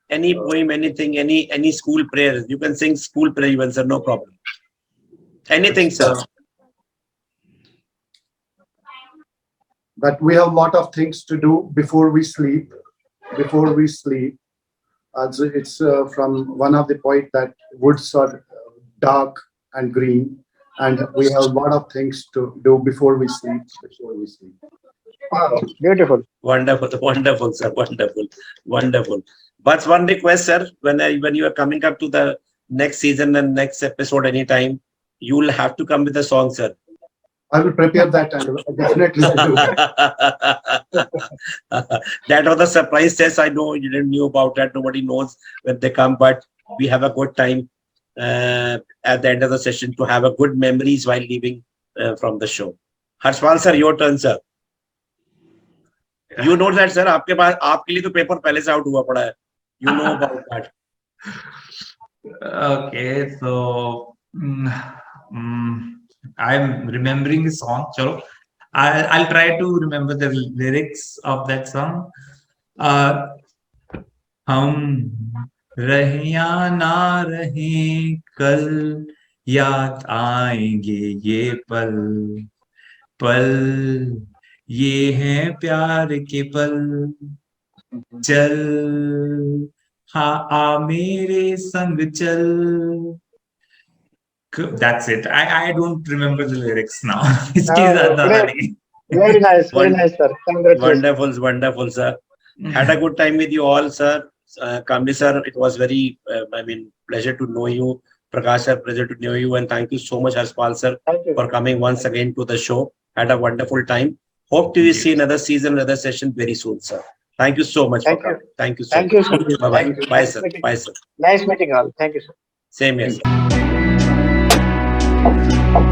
Any poem, anything, any school prayer. You can sing school prayer even, sir. No problem. Anything, sir. But we have a lot of things to do before we sleep. Before we sleep, it's from one of the poet that woods are dark and green, and we have a lot of things to do before we sleep. Before we sleep. Wow, beautiful. Wonderful, wonderful, sir. Wonderful, wonderful. But one request, sir, when you are coming up to the next season and next episode anytime, you will have to come with a song, sir. I will prepare that, and definitely I'll do that. That was a surprise test. I know you didn't know about that. Nobody knows when they come, but we have a good time at the end of the session to have a good memories while leaving from the show. Harshwal sir, your turn, sir. You know that, sir. आपके लिए तो paper पहले से out हुआ पड़ा है. You know about that. Okay, so I'm remembering the song. Chalo, I'll try to remember the lyrics of that song. हम रहे या ना रहे कल, याद आएंगे ये पल, पल ये हैं प्यार के पल. चल हाँ आ मेरे संग चल. That's it. I don't remember the lyrics now. इसकी ज्यादा Great. नहीं. Very nice, sir. Congratulations. Wonderful, sir. Had a good time with you all, sir. Kamli sir, it was very, pleasure to know you. Prakash sir, pleasure to know you, and thank you so much, Harshpal sir, Thank you. for coming once again to the show. Had a wonderful time. Hope to see another season, another session very soon, sir. Thank you so much Thank for you. coming. Thank you so Thank much. you, sir. Bye-bye. Thank you. Bye, Nice sir. meeting. Bye, sir. Nice meeting all. Thank you, sir. Same here, Thank sir.